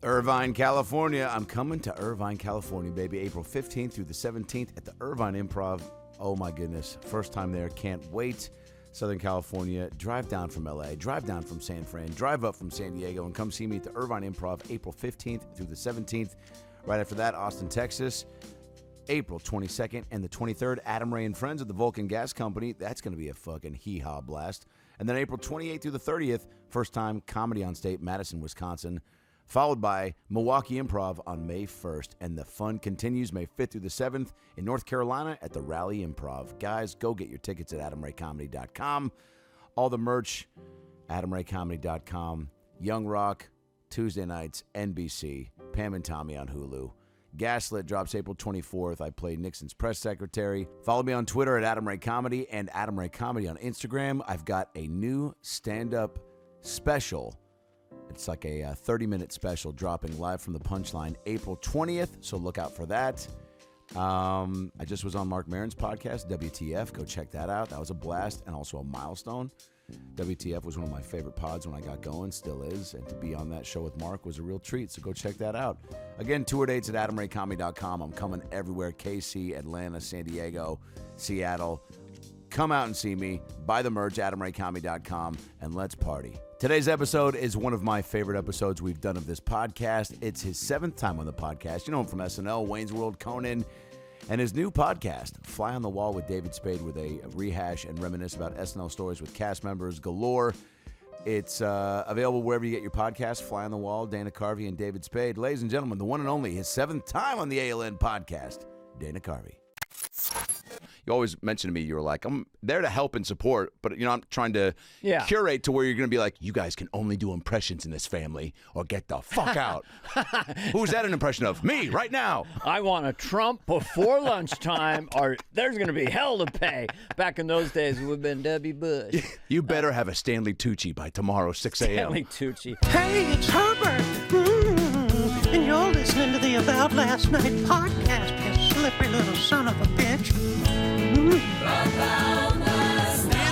Irvine, California. I'm coming to Irvine, California, baby. April 15th through the 17th at the Irvine Improv. Oh, my goodness. First time there. Can't wait. Southern California. Drive down from L.A., drive down from San Fran, drive up from San Diego, and come see me at the Irvine Improv April 15th through the 17th. Right after that, Austin, Texas. April 22nd and the 23rd, Adam Ray and Friends at the Vulcan Gas Company. That's going to be a fucking hee-haw blast. And then April 28th through the 30th, first time Comedy on State, Madison, Wisconsin. Followed by Milwaukee Improv on May 1st. And the fun continues May 5th through the 7th in North Carolina at the Raleigh Improv. Guys, go get your tickets at AdamRayComedy.com. All the merch, AdamRayComedy.com. Young Rock, Tuesday nights, NBC. Pam and Tommy on Hulu. Gaslit drops April 24th. I play Nixon's press secretary. Follow me on Twitter at Adam Ray Comedy and Adam Ray Comedy on Instagram. I've got a new stand-up special. It's like a 30-minute special dropping live from the Punchline April 20th, so look out for that. I just was on Mark Maron's podcast, WTF. Go check that out. That was a blast and also a milestone. WTF was one of my favorite pods when I got going, still is, and to be on that show with Mark was a real treat, so go check that out. Again, tour dates at AdamRayComedy.com. I'm coming everywhere, KC, Atlanta, San Diego, Seattle. Come out and see me. Buy the merch, AdamRayComedy.com, and let's party. Today's episode is one of my favorite episodes we've done of this podcast. It's his 7th time on the podcast. You know him from SNL, Wayne's World, Conan, and his new podcast, Fly on the Wall with David Spade, where they rehash and reminisce about SNL stories with cast members galore. It's available wherever you get your podcast, Fly on the Wall, Dana Carvey and David Spade. Ladies and gentlemen, the one and only, his 7th time on the ALN podcast, Dana Carvey. You always mention to me, you were like, I'm there to help and support, but, you know, I'm trying to curate to where you're going to be like, you guys can only do impressions in this family or get the fuck out. Who's that an impression of? Me, right now. I want a Trump before lunchtime or there's going to be hell to pay. Back in those days, it would have been Debbie Bush. You better have a Stanley Tucci by tomorrow, 6 a.m. Stanley Tucci. Hey, it's Herbert. And you're listening to the About Last Night podcast, you slippery little son of a bitch. About last night.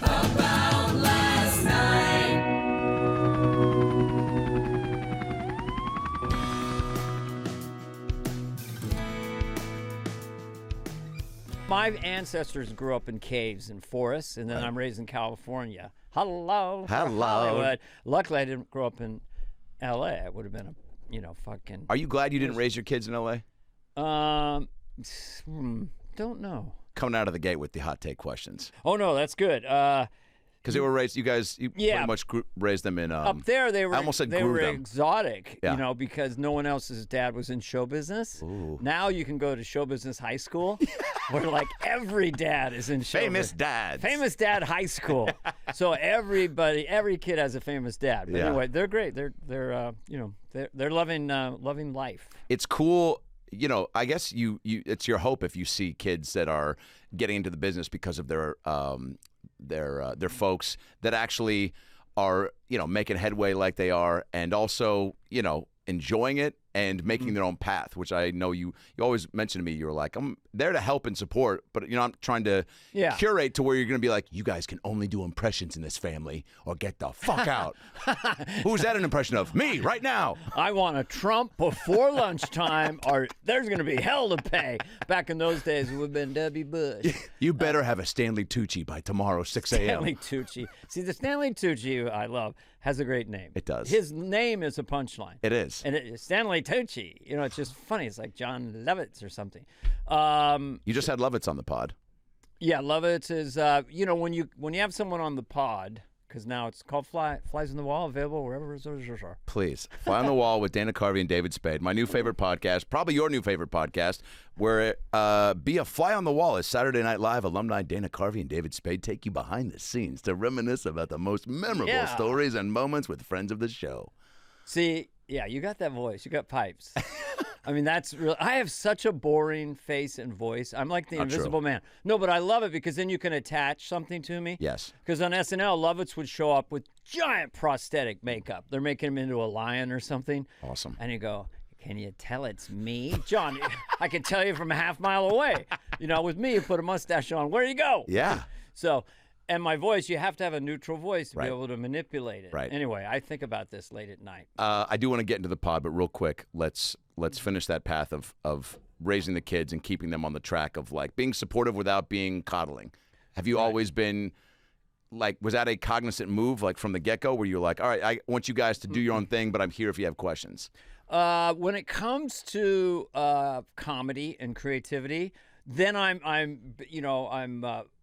About last night. My ancestors grew up in caves and forests, and then I'm raised in California. Hello. Hollywood. Luckily, I didn't grow up in L.A. It would have been a, fucking... Are you glad you didn't raise your kids in L.A.? Don't know. Coming out of the gate with the hot take questions. Oh, no, that's good. Because they were raised, you pretty much raised them in... up there, they were, I almost said they grew were them. exotic, Yeah. because no one else's dad was in show business. Ooh. Now you can go to show business high school, where like every dad is in show Famous business. dads. Famous dad high school. So every kid has a famous dad. But anyway, they're great. They're loving life. It's cool. I guess it's your hope if you see kids that are getting into the business because of their folks that actually are, making headway like they are, and also, enjoying it and making their own path, which I know you always mention to me. You're like, I'm there to help and support, but, I'm trying to curate to where you're going to be like, you guys can only do impressions in this family or get the fuck out. Who's that an impression of? Me, right now. I want a Trump before lunchtime or there's going to be hell to pay. Back in those days, it would have been Debbie Bush. You better have a Stanley Tucci by tomorrow, 6 a.m. Stanley Tucci. See, the Stanley Tucci I love has a great name. It does. His name is a punchline. It is. And Stanley Tucci. It's just funny. It's like John Lovitz or something. You just had Lovitz on the pod. Yeah, Lovitz is, when you have someone on the pod, because now it's called Flies on the Wall, available wherever resources are. Please, Fly on the Wall with Dana Carvey and David Spade, my new favorite podcast, probably your new favorite podcast, where Be a Fly on the Wall is Saturday Night Live alumni Dana Carvey and David Spade take you behind the scenes to reminisce about the most memorable stories and moments with friends of the show. See, yeah, you got that voice. You got pipes. I mean, that's real. I have such a boring face and voice. I'm like the Invisible Man. No, but I love it because then you can attach something to me. Yes. Because on SNL, Lovitz would show up with giant prosthetic makeup. They're making him into a lion or something. Awesome. And you go, Can you tell it's me? John, I can tell you from a half mile away. You know, with me, you put a mustache on. Where do you go? Yeah. So, and my voice, you have to have a neutral voice to Right. be able to manipulate it. Right. Anyway, I think about this late at night. I do want to get into the pod, but real quick, let's finish that path of raising the kids and keeping them on the track of like being supportive without being coddling. Have you always been like, was that a cognizant move like from the get-go where you're like, all right, I want you guys to do your own thing, but I'm here if you have questions? When it comes to comedy and creativity, then I'm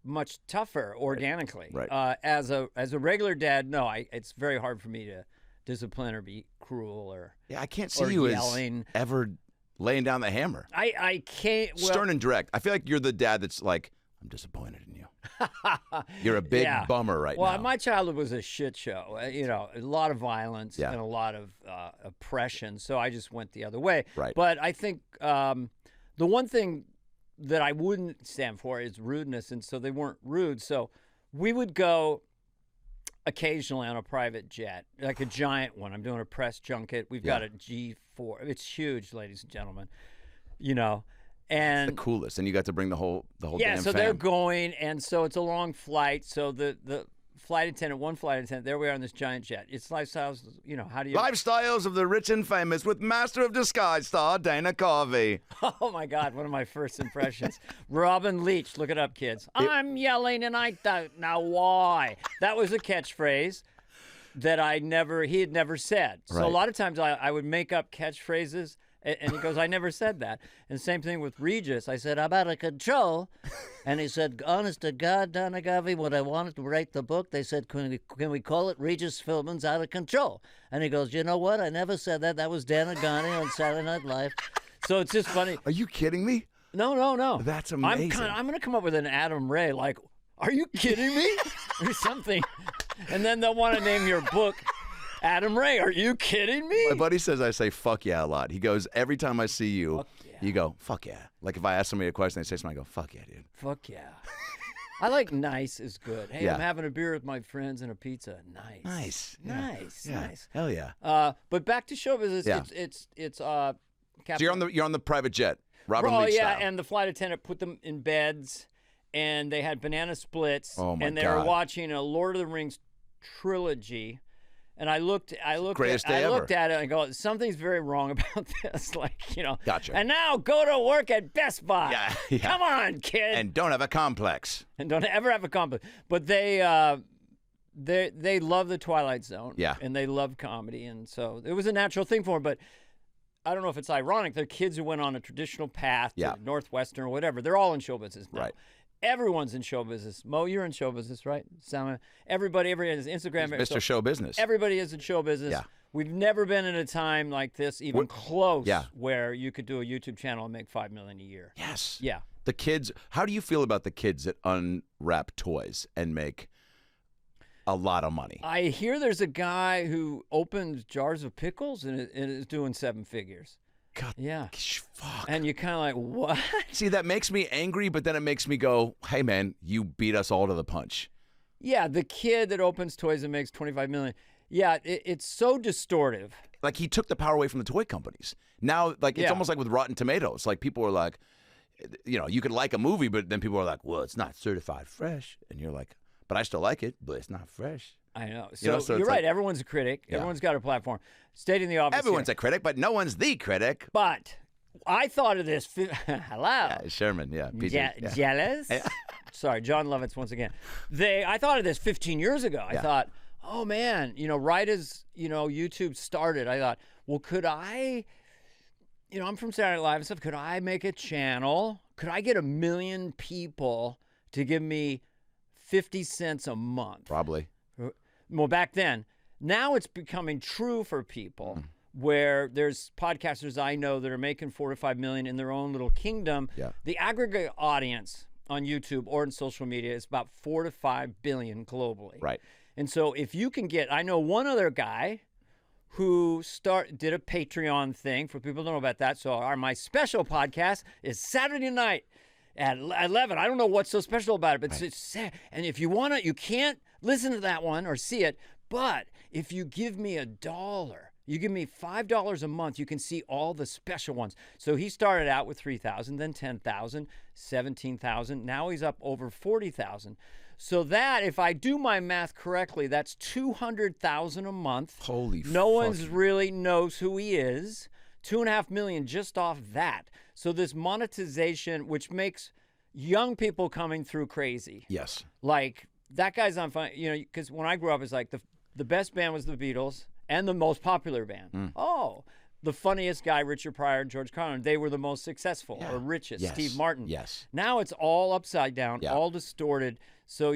much tougher organically. Right. As a regular dad, no, it's very hard for me to discipline or be cruel or Yeah, I can't or see you yelling. as ever laying down the hammer. I can't. Well, Stern and direct. I feel like you're the dad that's like, I'm disappointed in you. You're a big Yeah. bummer right Well, now. my childhood was a shit show. A lot of violence Yeah. and a lot of oppression. So I just went the other way. Right. But I think the one thing that I wouldn't stand for is rudeness, and so they weren't rude. So we would go occasionally on a private jet, like a giant one. I'm doing a press junket. We've got a G4. It's huge, ladies and gentlemen. And the coolest, and you got to bring the whole yeah, damn so fam. they're going, and so it's a long flight. So the one flight attendant, there we are on this giant jet. It's lifestyles, how do you... Lifestyles of the rich and famous with Master of Disguise star Dana Carvey. Oh, my God, one of my first impressions. Robin Leach, look it up, kids. I'm yelling, and I don't know why. That was a catchphrase that he had never said. So Right. a lot of times I would make up catchphrases, and he goes, I never said that. And same thing with Regis. I said, I'm out of control. And he said, honest to God, Donna Garvey, when I wanted to write the book, they said, can we call it Regis Philbin's Out of Control? And he goes, you know what? I never said that. That was Dana Garvey on Saturday Night Live. So it's just funny. Are you kidding me? No. That's amazing. I'm going to come up with an Adam Ray, like, are you kidding me? Or something. And then they'll want to name your book Adam Ray. Are you kidding me? My buddy says I say fuck yeah a lot. He goes, every time I see you, you go, fuck yeah. Like if I ask somebody a question, they say something, I go, fuck yeah, dude. Fuck yeah. I like nice is good. Hey, Yeah. I'm having a beer with my friends and a pizza. Nice. Nice. Hell yeah. But back to show business. Yeah. It's So you're on the private jet, Robin Oh Leach yeah, style. and the flight attendant put them in beds, and they had banana splits, Oh, my and they were God. watching a Lord of the Rings trilogy. And I looked Greatest at day ever. it and I go, something's very wrong about this. Gotcha. And now go to work at Best Buy. Yeah. Come on, kid. And don't have a complex. And don't ever have a complex. But they love the Twilight Zone. Yeah. And they love comedy, and so it was a natural thing for them. But I don't know if it's ironic. They're kids who went on a traditional path Yeah. to Northwestern or whatever. They're all in show business now. Right. Everyone's in show business. Mo, you're in show business, right? Everybody is Instagram. Mr. so Show Business. Everybody is in show business. Yeah. We've never been in a time like this, even close, Yeah. where you could do a YouTube channel and make $5 million a year. Yes. Yeah. The kids, how do you feel about the kids that unwrap toys and make a lot of money? I hear there's a guy who opens jars of pickles and is doing 7 figures. God, Yeah. fuck. And you're kind of like, what? See, that makes me angry, but then it makes me go, hey, man, you beat us all to the punch. Yeah, the kid that opens toys and makes $25 million. Yeah, it's so distortive. Like, he took the power away from the toy companies. Now, like, it's Yeah. almost like with Rotten Tomatoes. Like, people are like, you could like a movie, but then people are like, well, it's not certified fresh. And you're like, but I still like it, but it's not fresh. I know. You know, So, so you're it's right. like- Everyone's a critic. Yeah. Everyone's got a platform. Stating the obvious. Everyone's here. a critic, but no one's the critic. But I thought of this. Hello. Yeah, Sherman, yeah. PJ, yeah. Jealous? Sorry, John Lovitz once again. I thought of this 15 years ago. I thought, oh man, right as YouTube started, I thought, well, could I? I'm from Saturday Night Live and stuff. Could I make a channel? Could I get 1 million people to give me 50 cents a month? Probably. Well, back then. Now it's becoming true for people. Where there's podcasters I know that are making $4 to $5 million in their own little kingdom. Yeah. The aggregate audience on YouTube or in social media is about 4 to 5 billion globally. Right. And so if you can I know one other guy who did a Patreon thing for people who don't know about that. So my special podcast is Saturday night at 11. I don't know what's so special about it, but it's and if you want to, you can't listen to that one or see it. But if you give me $1, You give me $5 a month, you can see all the special ones. So he started out with 3,000, then 10,000, 17,000. Now he's up over 40,000. So that, if I do my math correctly, that's 200,000 a month. Holy No one's really knows who he is. 2.5 million just off that. So this monetization, which makes young people coming through crazy. Yes. Like, that guy's on fire, because when I grew up, it's like the best band was the Beatles and the most popular band. Oh, the funniest guy, Richard Pryor and George Carlin, they were the most successful or richest, Yes. Steve Martin. Yes. Now it's all upside down, all distorted. So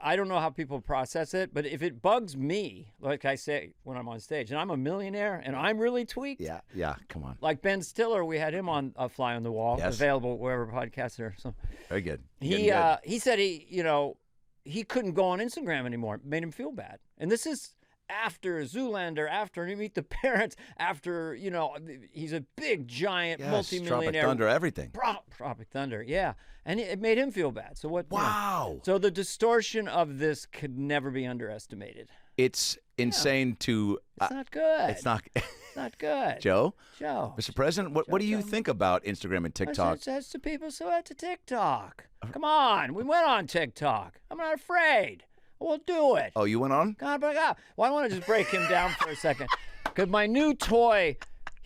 I don't know how people process it, but if it bugs me, like I say when I'm on stage, and I'm a millionaire and I'm really tweaked. Yeah, come on. Like Ben Stiller, we had him on Fly on the Wall, available wherever podcasts are. So very good. He said he couldn't go on Instagram anymore. It made him feel bad. And this is after Zoolander, after you meet the parents, after, he's a big, giant, multimillionaire. Tropic Thunder, everything. Tropic Thunder, yeah. And it made him feel bad. So what? Wow. So the distortion of this could never be underestimated. It's insane to... It's not good. It's not... It's not good. Joe? Joe. Mr. President, what do you think about Instagram and TikTok? That's the people so into TikTok. Come on. We went on TikTok. I'm not afraid. We'll do it. Oh, you went on? God. Well, I want to just break him down for a second. Because my new toy,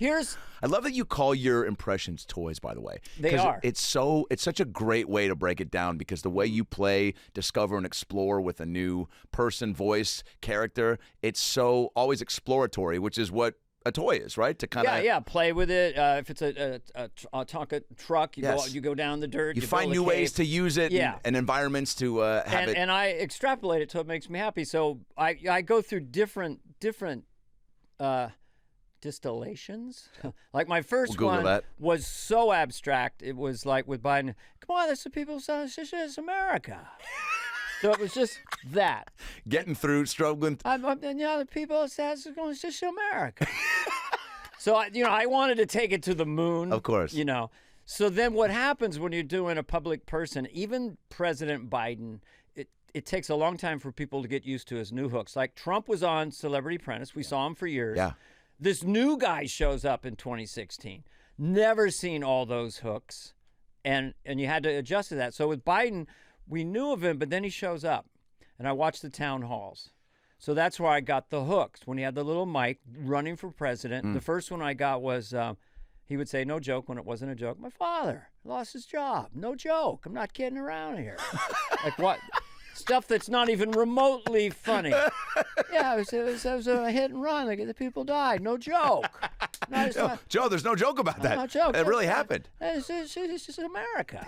I love that you call your impressions toys, by the way. They are. It's such a great way to break it down, because the way you play, discover, and explore with a new person, voice, character, it's so always exploratory, which is what a toy is, right? To kind of play with it. If it's a Tonka truck, you go down the dirt. You find new ways to use it, and environments to have it. And I extrapolate it so it makes me happy. So I go through different distillations. Like my first one was so abstract. It was like with Biden. Come on, that's the people saying it's America. So it was just that. Getting through, struggling. The people say it's just America. So I wanted to take it to the moon. Of course. So then what happens when you're doing a public person, even President Biden, it takes a long time for people to get used to his new hooks. Like Trump was on Celebrity Apprentice. We saw him for years. Yeah. This new guy shows up in 2016. Never seen all those hooks. And you had to adjust to that. So with Biden, we knew of him, but then he shows up. And I watched the town halls. So that's where I got the hooks. When he had the little mic running for president, the first one I got was he would say, no joke, when it wasn't a joke. My father lost his job. No joke. I'm not kidding around here. Like what? Stuff that's not even remotely funny. Yeah, it was a hit and run. Like the people died. No joke. Joe, there's no joke about that. No joke. It really happened. It's just America.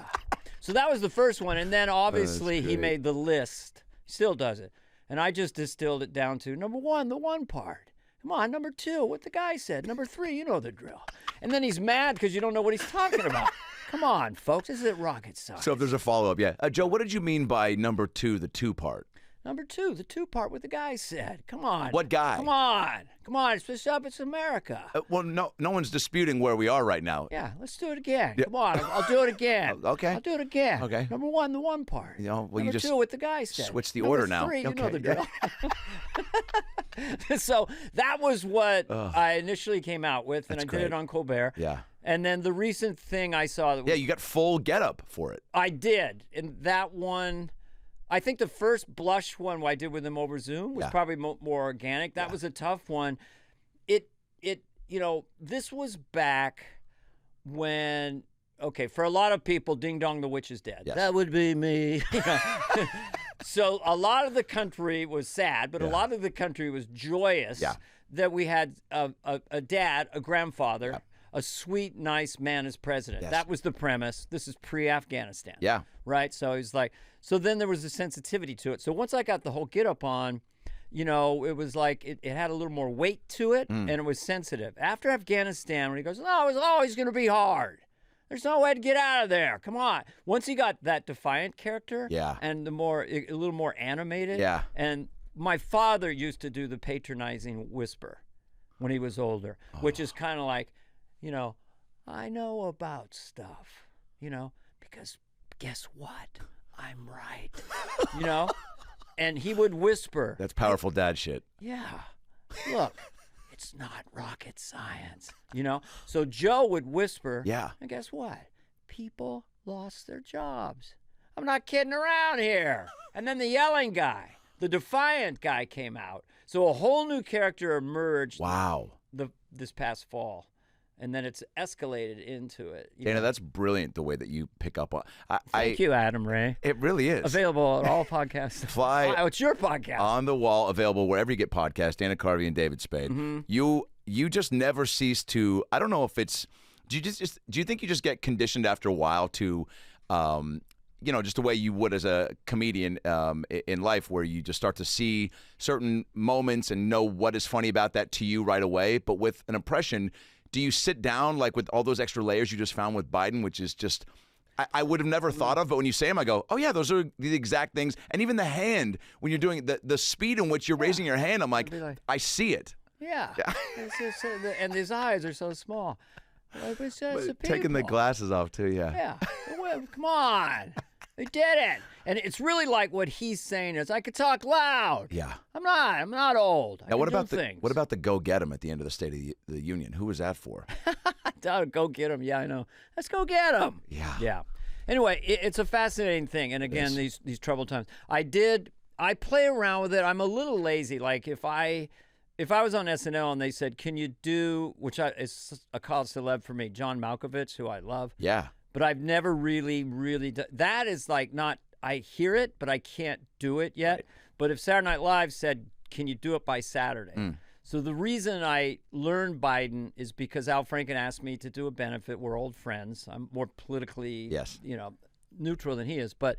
So that was the first one. And then obviously he made the list. He still does it. And I just distilled it down to number one, the one part. Come on, number two, what the guy said. Number three, you know the drill. And then he's mad because you don't know what he's talking about. Come on, folks, this isn't rocket science. So if there's a follow-up, Joe, what did you mean by number two, the two part? Number two, the two part, what the guy said. Come on. What guy? Come on, it's America. Well, no one's disputing where we are right now. Yeah, let's do it again. Come on, I'll do it again. Okay. I'll do it again. Okay. Number one, the one part. Number you just two, what the guy said. switch the Number order now. Three, you know the drill. So that was what I initially came out with, and I did it on Colbert. Yeah. And then the recent thing I saw that was, you got full getup for it. I did, and that one, I think the first blush one I did with him over Zoom was probably more organic. That was a tough one. This was back when, for a lot of people, Ding Dong the Witch is dead. Yes. That would be me. So a lot of the country was sad, but a lot of the country was joyous that we had a dad, a grandfather, a sweet, nice man as president. Yes. That was the premise. This is pre-Afghanistan. Yeah. Right? So he's like, so then there was a sensitivity to it. So once I got the whole get up on, it was like it had a little more weight to it, and it was sensitive. After Afghanistan, when he goes, no, it was always going to be hard. There's no way to get out of there. Come on. Once he got that defiant character and a little more animated. Yeah. And my father used to do the patronizing whisper when he was older, which is kind of like, I know about stuff, because guess what? I'm right. And he would whisper. That's powerful dad shit. Yeah. Look, It's not rocket science, So Joe would whisper. Yeah. And guess what? People lost their jobs. I'm not kidding around here. And then the yelling guy, the defiant guy came out. So a whole new character emerged. Wow. This past fall. And then it's escalated into it. Dana, that's brilliant the way that you pick up on. Thank you, Adam Ray. It really is. Available at all podcasts. Oh, it's your podcast. On the Wall, available wherever you get podcasts. Dana Carvey and David Spade. Mm-hmm. You just never cease to. I don't know if it's. Do you think you just get conditioned after a while to, just the way you would as a comedian in life, where you just start to see certain moments and know what is funny about that to you right away. But with an impression, do you sit down like with all those extra layers you just found with Biden, which is just I would have never thought of, but when you say them, I go, oh yeah, those are the exact things. And even the hand, when you're doing the speed in which you're raising your hand, I'm like, I see see it. And his eyes are so small. It's taking the glasses off too, Yeah. Well, come on. They did it. And it's really like what he's saying is, I could talk loud. Yeah. I'm not old. Now, what about the go get him at the end of the State of the Union? Who was that for? Go get him. Yeah, I know. Let's go get him. Yeah. Yeah. Anyway, it's a fascinating thing. And again, these troubled times. I play around with it. I'm a little lazy. Like if I was on SNL and they said, can you do, which is a college celeb for me, John Malkovich, who I love. Yeah. But I've never really done. That is like not, I hear it, but I can't do it yet. Right. But if Saturday Night Live said, can you do it by Saturday? So the reason I learned Biden is because Al Franken asked me to do a benefit. We're old friends. I'm more politically, neutral than he is. But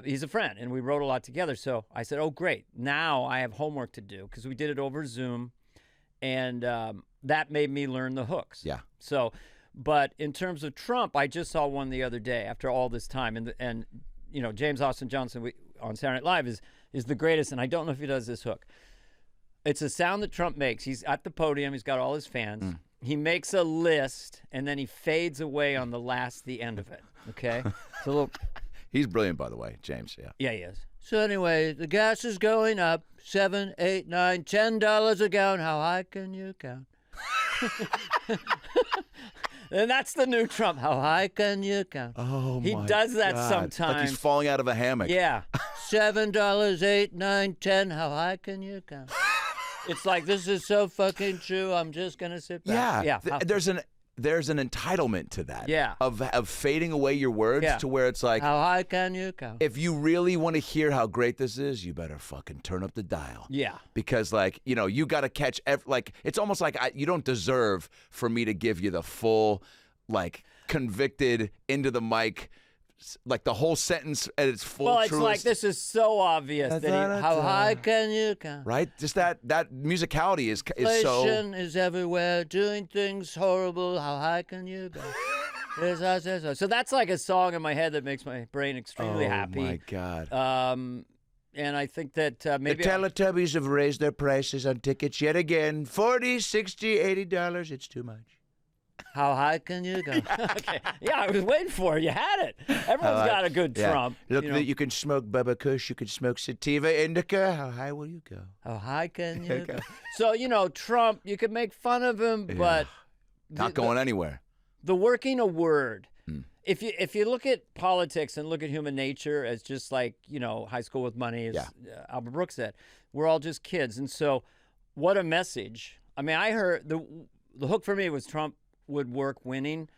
he's a friend, and we wrote a lot together. So I said, oh, great. Now I have homework to do because we did it over Zoom, and that made me learn the hooks. Yeah. So, but in terms of Trump, I just saw one the other day after all this time. And James Austin Johnson on Saturday Night Live is the greatest, and I don't know if he does this hook. It's a sound that Trump makes. He's at the podium. He's got all his fans. He makes a list, and then he fades away on the end of it, okay? So a little... He's brilliant, by the way, James. Yeah. Yeah, he is. So anyway, the gas is going up $7, $8, $9, $10 a gallon. How high can you count? And that's the new Trump. How high can you count? Oh, he does that sometimes. Like he's falling out of a hammock. Yeah. $7, $8, $9, $10. How high can you count? It's like, this is so fucking true. I'm just gonna sit back. Yeah. There's an entitlement to that. Yeah. Of fading away your words to where it's like, how high can you count? If you really want to hear how great this is, you better fucking turn up the dial. Yeah. Because you got to catch it's almost like you don't deserve for me to give you the full convicted into the mic, like the whole sentence at its full truest. Well, it's like, this is so obvious how high can you count? Right? Just that musicality is so... Inflation is everywhere, doing things horrible. How high can you go? So that's like a song in my head that makes my brain extremely happy. Oh, my God. And I think that maybe... The Teletubbies have raised their prices on tickets yet again. $40, $60, $80. It's too much. How high can you go? Okay. Yeah, I was waiting for it. You had it. Everyone's got a good Trump. Look, you can smoke Bubba Kush. You can smoke Sativa Indica. How high will you go? How high can you go? So, Trump, you could make fun of him, but... Not going anywhere. The working a word. If you look at politics and look at human nature as just like, high school with money, as Albert Brooks said, we're all just kids. And so what a message. I mean, I heard the hook for me was Trump would work winning,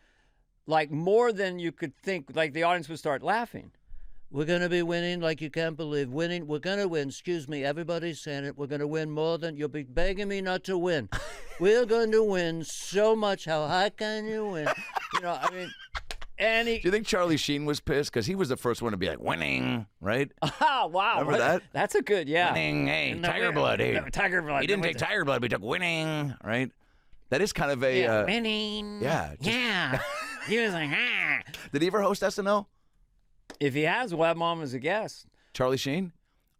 like more than you could think. Like the audience would start laughing. We're going to be winning like you can't believe. Winning, we're going to win. Excuse me, everybody's saying it. We're going to win more than, you'll be begging me not to win. We're going to win so much. How high can you win? Do you think Charlie Sheen was pissed? Because he was the first one to be like, winning, right? Oh, wow. Remember that? That's a good, Winning, hey, Tiger Blood. Hey. Tiger Blood. He didn't take Tiger Blood, but he took winning, right? That is kind of a... winning. Yeah. Yeah. He was like, ah. Did he ever host SNL? If he has, we'll have him on as a guest. Charlie Sheen?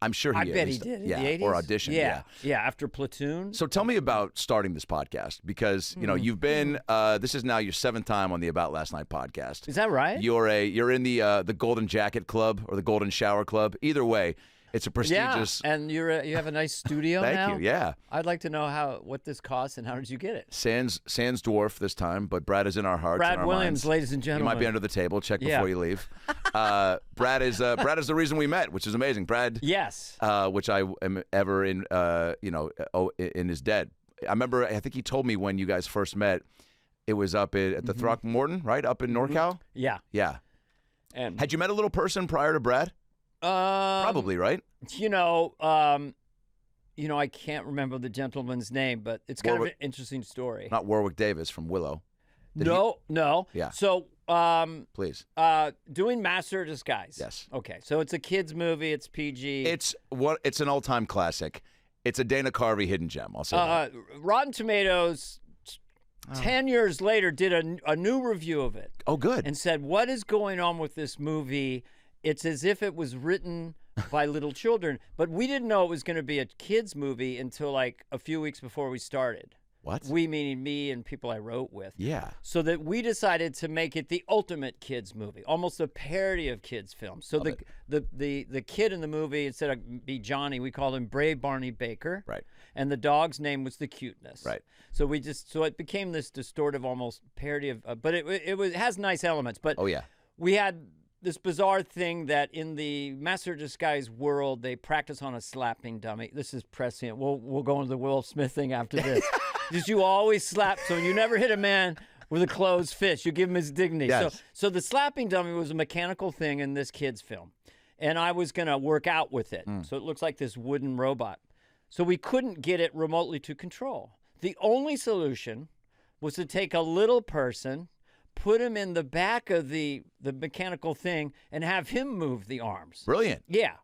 I'm sure he I bet he did in the 80s. Or audition. Yeah, after Platoon. So tell me about starting this podcast, because you've been this is now your 7th time on the About Last Night podcast. Is that right? You're in the Golden Jacket Club or the Golden Shower Club. Either way, It's a prestigious. Yeah, and you have a nice studio now. Thank you. Yeah. I'd like to know what this costs and how did you get it? Sans dwarf this time, but Brad is in our hearts. Brad and our Williams, minds. ladies and gentlemen. You might be under the table. Check Yeah. before you leave. Brad is the reason we met, which is amazing. Brad. Yes. Which I am ever in. In his dead. I remember. I think he told me when you guys first met. It was up at the Throckmorton, right up in NorCal. Yeah. Yeah. And had you met a little person prior to Brad? Probably, right? I can't remember the gentleman's name, but it's kind of an interesting story. Not Warwick Davis from Willow. No. Yeah. So, please. Doing Master of Disguise. Yes. Okay. So it's a kids movie. It's PG. It's an all-time classic. It's a Dana Carvey hidden gem. I'll say that. Rotten Tomatoes. 10 years later, did a new review of it. Oh, good. And said, what is going on with this movie? It's as if it was written by little children. But we didn't know it was going to be a kids movie until like a few weeks before we started. What? We, meaning me and people I wrote with. Yeah. So that we decided to make it the ultimate kids movie, almost a parody of kids films. So the kid in the movie, instead of be Johnny, we called him Brave Barney Baker. Right. And the dog's name was the Cuteness. Right. So it became this distortive, almost parody of, but it has nice elements. But oh yeah, we had this bizarre thing that in the Master of Disguise world, they practice on a slapping dummy. This is prescient. We'll go into the Will Smith thing after this. Because you always slap, so you never hit a man with a closed fist. You give him his dignity. Yes. So the slapping dummy was a mechanical thing in this kid's film. And I was going to work out with it. So it looks like this wooden robot. So we couldn't get it remotely to control. The only solution was to take a little person, put him in the back of the mechanical thing, and have him move the arms. Brilliant. Yeah.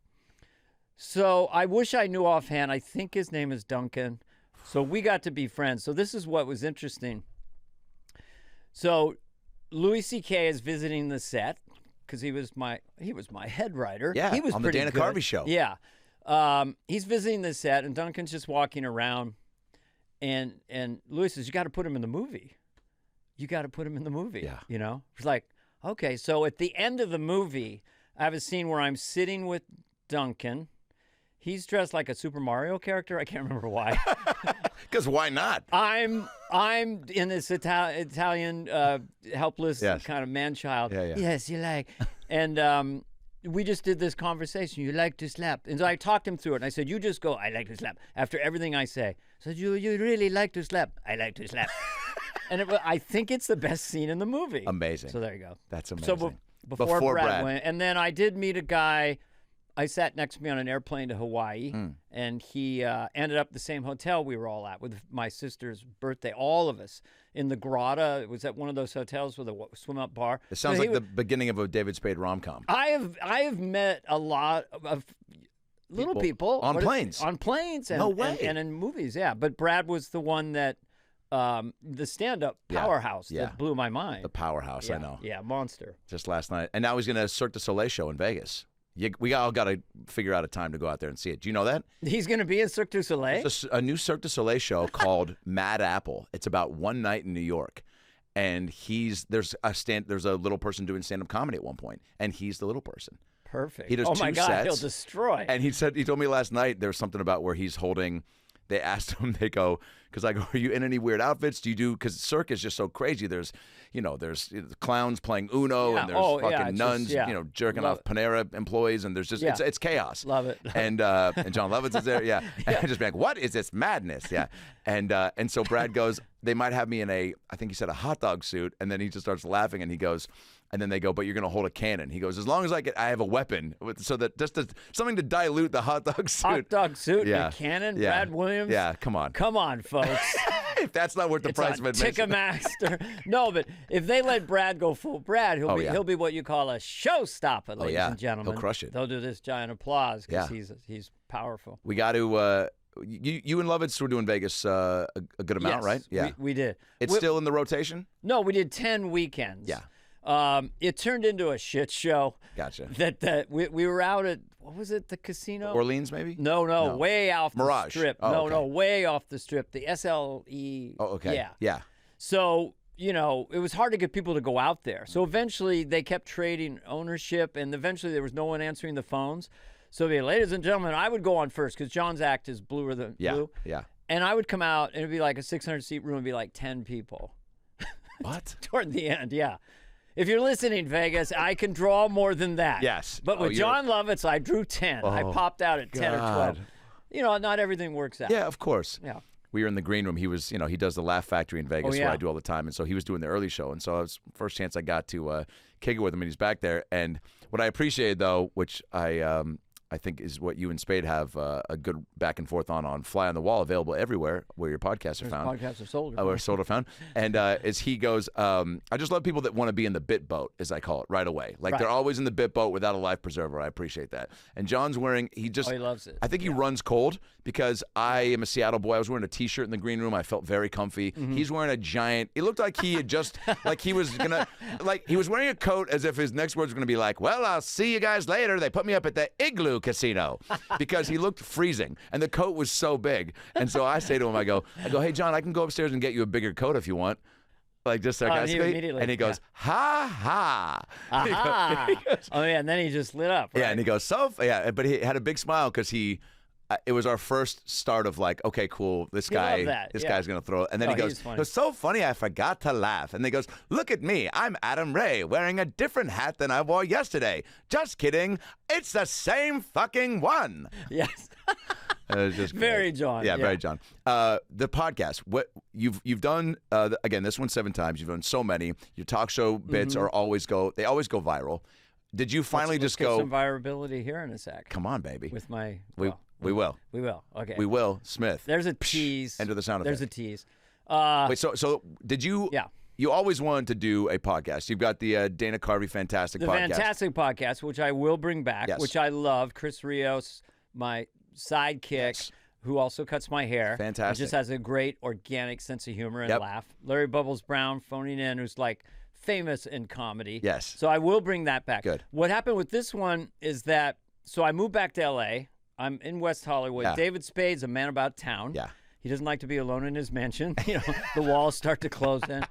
So I wish I knew offhand. I think his name is Duncan. So we got to be friends. So this is what was interesting. So Louis C.K. is visiting the set because he was my head writer. Yeah, he was on the pretty Dana good. Carvey show. Yeah. He's visiting the set, and Duncan's just walking around, and Louis says, "You got to put him in the movie. You got to put him in the movie." Yeah. You know, it's like, okay. So at the end of the movie, I have a scene where I'm sitting with Duncan. He's dressed like a Super Mario character. I can't remember why. Because why not? I'm in this Italian helpless kind of man-child. Yeah. Yes, you like. And we just did this conversation. You like to slap. And so I talked him through it. And I said, you just go, I like to slap. After everything I say. I said, you really like to slap. I like to slap. And I think it's the best scene in the movie. Amazing. So there you go. That's amazing. So before Brad went. And then I did meet a guy. I sat next to me on an airplane to Hawaii, and he ended up the same hotel we were all at with my sister's birthday, all of us, in the Grotto. It was at one of those hotels with a swim-up bar. It sounds like the beginning of a David Spade rom-com. I have met a lot of little people. On planes. On planes. And, No way. And in movies, yeah. But Brad was the one that, the stand-up powerhouse that blew my mind. The powerhouse, yeah, I know. Yeah, monster. Just last night. And now he's going to Cirque du Soleil show in Vegas. We all got to figure out a time to go out there and see it. Do you know that? He's going to be in Cirque du Soleil? There's a new Cirque du Soleil show called Mad Apple. It's about one night in New York. And there's a little person doing stand-up comedy at one point, and he's the little person. Perfect. He does oh my two God, sets, he'll destroy. And he told me last night there's something about where he's holding. They asked him, they go, because I go, are you in any weird outfits? Do you do, because Cirque is just so crazy. There's clowns playing Uno, and there's fucking nuns, jerking off Panera employees, and there's just, it's chaos. Love it. And John Lovitz is there, And just be like, what is this madness? Yeah. And so Brad goes, they might have me in I think he said a hot dog suit, and then he just starts laughing, and he goes, and then they go, but you're going to hold a cannon. He goes, as long as I have a weapon, so that something to dilute the hot dog suit. Hot dog suit, and a cannon, Brad Williams. Yeah, come on. Come on, folks. If that's not worth the price of admission. Ticketmaster. No, but if they let Brad go full Brad, he'll be what you call a showstopper, ladies and gentlemen. He'll crush it. They'll do this giant applause because he's powerful. We got to. You and Lovitz were doing Vegas a good amount, right? Yeah, we did. It's still in the rotation? No, we did 10 weekends. Yeah. It turned into a shit show. Gotcha. That we were out at, what was it, the casino? Orleans, maybe? No, way off Mirage. the strip. Oh, no, way off the strip. The SLE. Oh, okay. Yeah. So, it was hard to get people to go out there. So eventually they kept trading ownership, and eventually there was no one answering the phones. So, ladies and gentlemen, I would go on first because John's act is bluer than blue. Yeah. And I would come out, and it'd be like a 600-seat room, it'd be like 10 people. What? Toward the end, yeah. If you're listening, Vegas, I can draw more than that. Yes. But with John Lovitz, I drew 10. I popped out at 10 or 12. You know, not everything works out. Yeah, of course. Yeah. We were in the green room. He was, he does the Laugh Factory in Vegas, yeah. where I do all the time. And so he was doing the early show. And so it was first chance I got to kick it with him, and he's back there. And what I appreciated, though, which I think is what you and Spade have a good back and forth on Fly on the Wall, available everywhere where your podcasts are found. Podcasts are sold. Where sold are found. And as he goes, I just love people that want to be in the bit boat, as I call it, right away. Like they're always in the bit boat without a life preserver. I appreciate that. And John's wearing, he loves it. I think he runs cold because I am a Seattle boy. I was wearing a T-shirt in the green room. I felt very comfy. Mm-hmm. He's wearing a giant, it looked like he had just, like he was going to, like he was wearing a coat as if his next words were going to be like, well, I'll see you guys later. They put me up at the Igloo Casino. Because he looked freezing, and the coat was so big. And so I say to him, I go, hey, John, I can go upstairs and get you a bigger coat if you want. Like, just sarcastically. And he goes, ha, ha. Aha. And then he just lit up, right? Yeah, and he goes, but he had a big smile because it was our first start of like, okay, cool, this guy's going to throw it. And then he goes, it was so funny, I forgot to laugh. And he goes, look at me, I'm Adam Ray, wearing a different hat than I wore yesterday. Just kidding, it's the same fucking one. Yes. It was just very John. Yeah, very John. The podcast, what you've done, again, this one 7 times. You've done so many. Your talk show bits they always go viral. Did you finally let's just go? Some virality here in a sec. Come on, baby. With my. We will. We will. Okay. We will. Smith. There's a tease. Enter the sound effect. There's a tease. Wait. So did you? Yeah. You always wanted to do a podcast. You've got the Dana Carvey Fantastic Podcast. The Fantastic Podcast, which I will bring back, which I love. Chris Rios, my sidekick, who also cuts my hair. Fantastic. He just has a great organic sense of humor and laugh. Larry Bubbles Brown phoning in, who's like famous in comedy. Yes. So I will bring that back. Good. What happened with this one is that, so I moved back to L.A. I'm in West Hollywood. Yeah. David Spade's a man about town. Yeah. He doesn't like to be alone in his mansion. You know, the walls start to close in.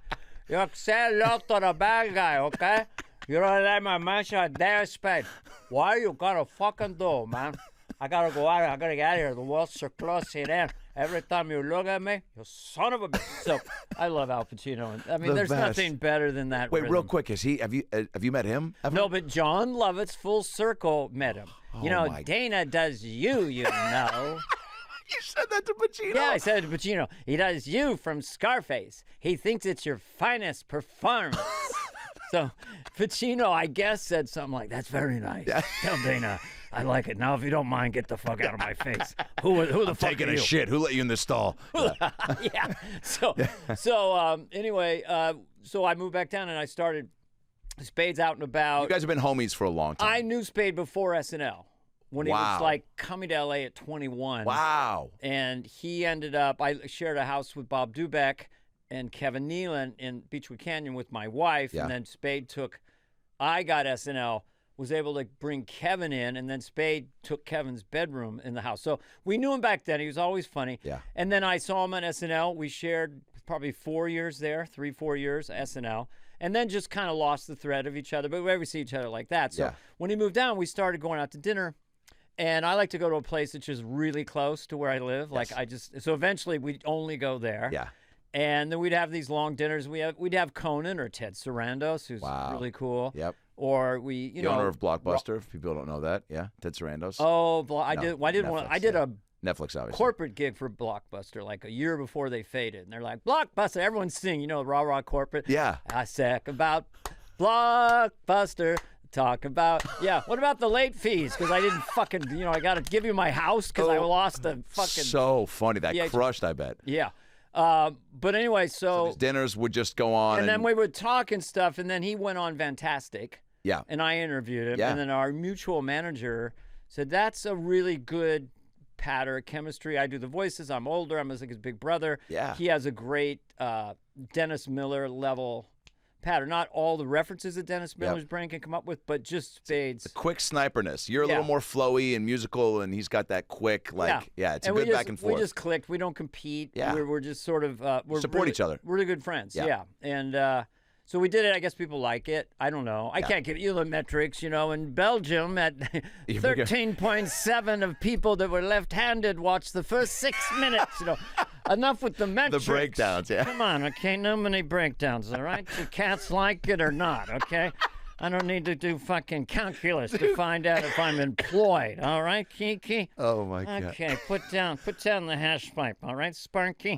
You say hello to the bad guy, okay? You don't let my mansion, David Spade. Why you gotta fucking do, man? I gotta go out. I gotta get out of here. The walls are closing in. Every time you look at me, you son of a bitch. So I love Al Pacino. I mean, there's nothing better than that. Wait, rhythm. real quick, have you met him ever? No, but John Lovitz, full circle, met him. You know, Dana does you know. You said that to Pacino? Yeah, I said it to Pacino. He does you from Scarface. He thinks it's your finest performance. So Pacino, I guess, said something like, that's very nice. Tell Dana, I like it. Now, if you don't mind, get the fuck out of my face. Who the fuck taking are a you? shit. Who let you in the stall? Yeah. So anyway, so I moved back down and I started Spade's out and about. You guys have been homies for a long time. I knew Spade before SNL. When he was like coming to LA at 21. Wow. And he ended up, I shared a house with Bob Dubek and Kevin Nealon in Beechwood Canyon with my wife. And then Spade I got SNL, was able to bring Kevin in, and then Spade took Kevin's bedroom in the house. So we knew him back then. He was always funny. Yeah. And then I saw him on SNL. We shared probably 4 years there, 3-4 years, SNL. And then just kind of lost the thread of each other. But we never see each other like that. So when he moved down, we started going out to dinner. And I like to go to a place that's just really close to where I live. Like so eventually we'd only go there. Yeah. And then we'd have these long dinners. We'd have Conan or Ted Sarandos, who's really cool. Yep. Or the owner of Blockbuster, if people don't know that. Yeah. Ted Sarandos. Oh, I did a Netflix, obviously. Corporate gig for Blockbuster like a year before they faded. And they're like, Blockbuster, everyone's singing, rah corporate. Yeah. I sack about Blockbuster. Talk about, what about the late fees? Because I didn't fucking, I got to give you my house because I lost the fucking. So funny. That crushed, I bet. Yeah. But anyway, so these dinners would just go on. And then we would talk and stuff, and then he went on Fantastic. Yeah. And I interviewed him. Yeah. And then our mutual manager said, that's a really good pattern, chemistry. I do the voices. I'm older. I'm like his big brother. Yeah. He has a great Dennis Miller level pattern. Not all the references that Dennis Miller's brain can come up with, but just Spade's. The quick sniperness. You're a little more flowy and musical, and he's got that quick, it's a good back and forth. We just clicked. We don't compete. Yeah. We're just sort of... we support each other. We're really good friends. Yeah. And So we did it. I guess people like it. I don't know. I can't give you the metrics, you know. In Belgium, at 13.7 of people that were left-handed watched the first 6 minutes, you know. Enough with the metrics. The breakdowns, yeah. Come on, okay? No many breakdowns, all right? Do cats like it or not, okay? I don't need to do fucking calculus to find out if I'm employed, all right, Kiki? Oh, my God. Okay, put down the hash pipe, all right, Sparky?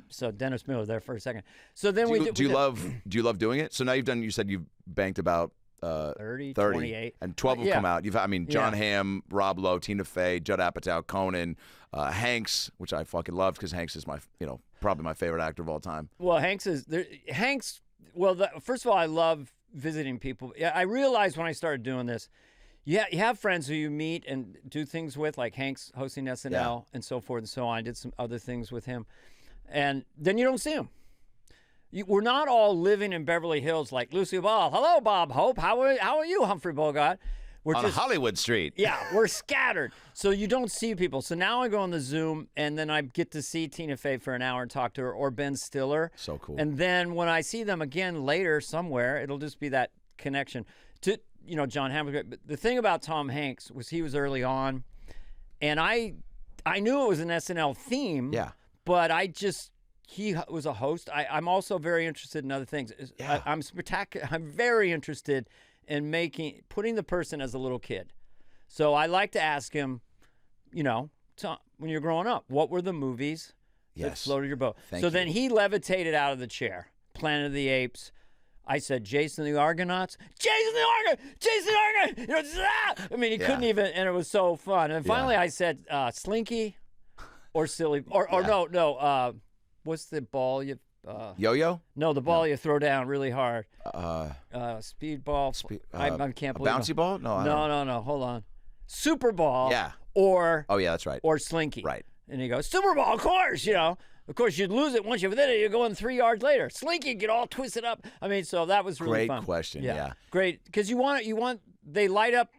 So Dennis Miller there for a second. So then do you love doing it? So now you said you've banked about 30, 28. And 12 have come out. John Hamm, Rob Lowe, Tina Fey, Judd Apatow, Conan, Hanks, which I fucking loved because Hanks is probably my favorite actor of all time. Well, first of all, I love visiting people. I realized when I started doing this, you have friends who you meet and do things with, like Hanks hosting SNL and so forth and so on. I did some other things with him. And then you don't see them. We're not all living in Beverly Hills like Lucy Ball. Hello, Bob Hope. How are you, Humphrey Bogart? We're on Hollywood Street. Yeah, we're scattered. So you don't see people. So now I go on the Zoom, and then I get to see Tina Fey for an hour and talk to her, or Ben Stiller. So cool. And then when I see them again later somewhere, it'll just be that connection. To John Hamm was great. But the thing about Tom Hanks was he was early on, and I knew it was an SNL theme. Yeah. But he was a host. I'm also very interested in other things. Yeah. I'm very interested in putting the person as a little kid. So I like to ask him, Tom, when you're growing up, what were the movies that floated your boat? Then he levitated out of the chair. Planet of the Apes. I said, Jason the Argonauts. Jason the Argonauts. I mean, he couldn't even, and it was so fun. And finally I said, Slinky. Or silly, no. What's the ball you? Yo-yo? No, the ball you throw down really hard. Speedball. I can't believe bouncy ball? No. Hold on. Super ball. Yeah. Or. Oh yeah, that's right. Or Slinky. Right. And he goes, Super ball, of course. Of course, you'd lose it once you're within it. You're going 3 yards later. Slinky get all twisted up. I mean, so that was really fun. Great question. Yeah. Great, because they light up.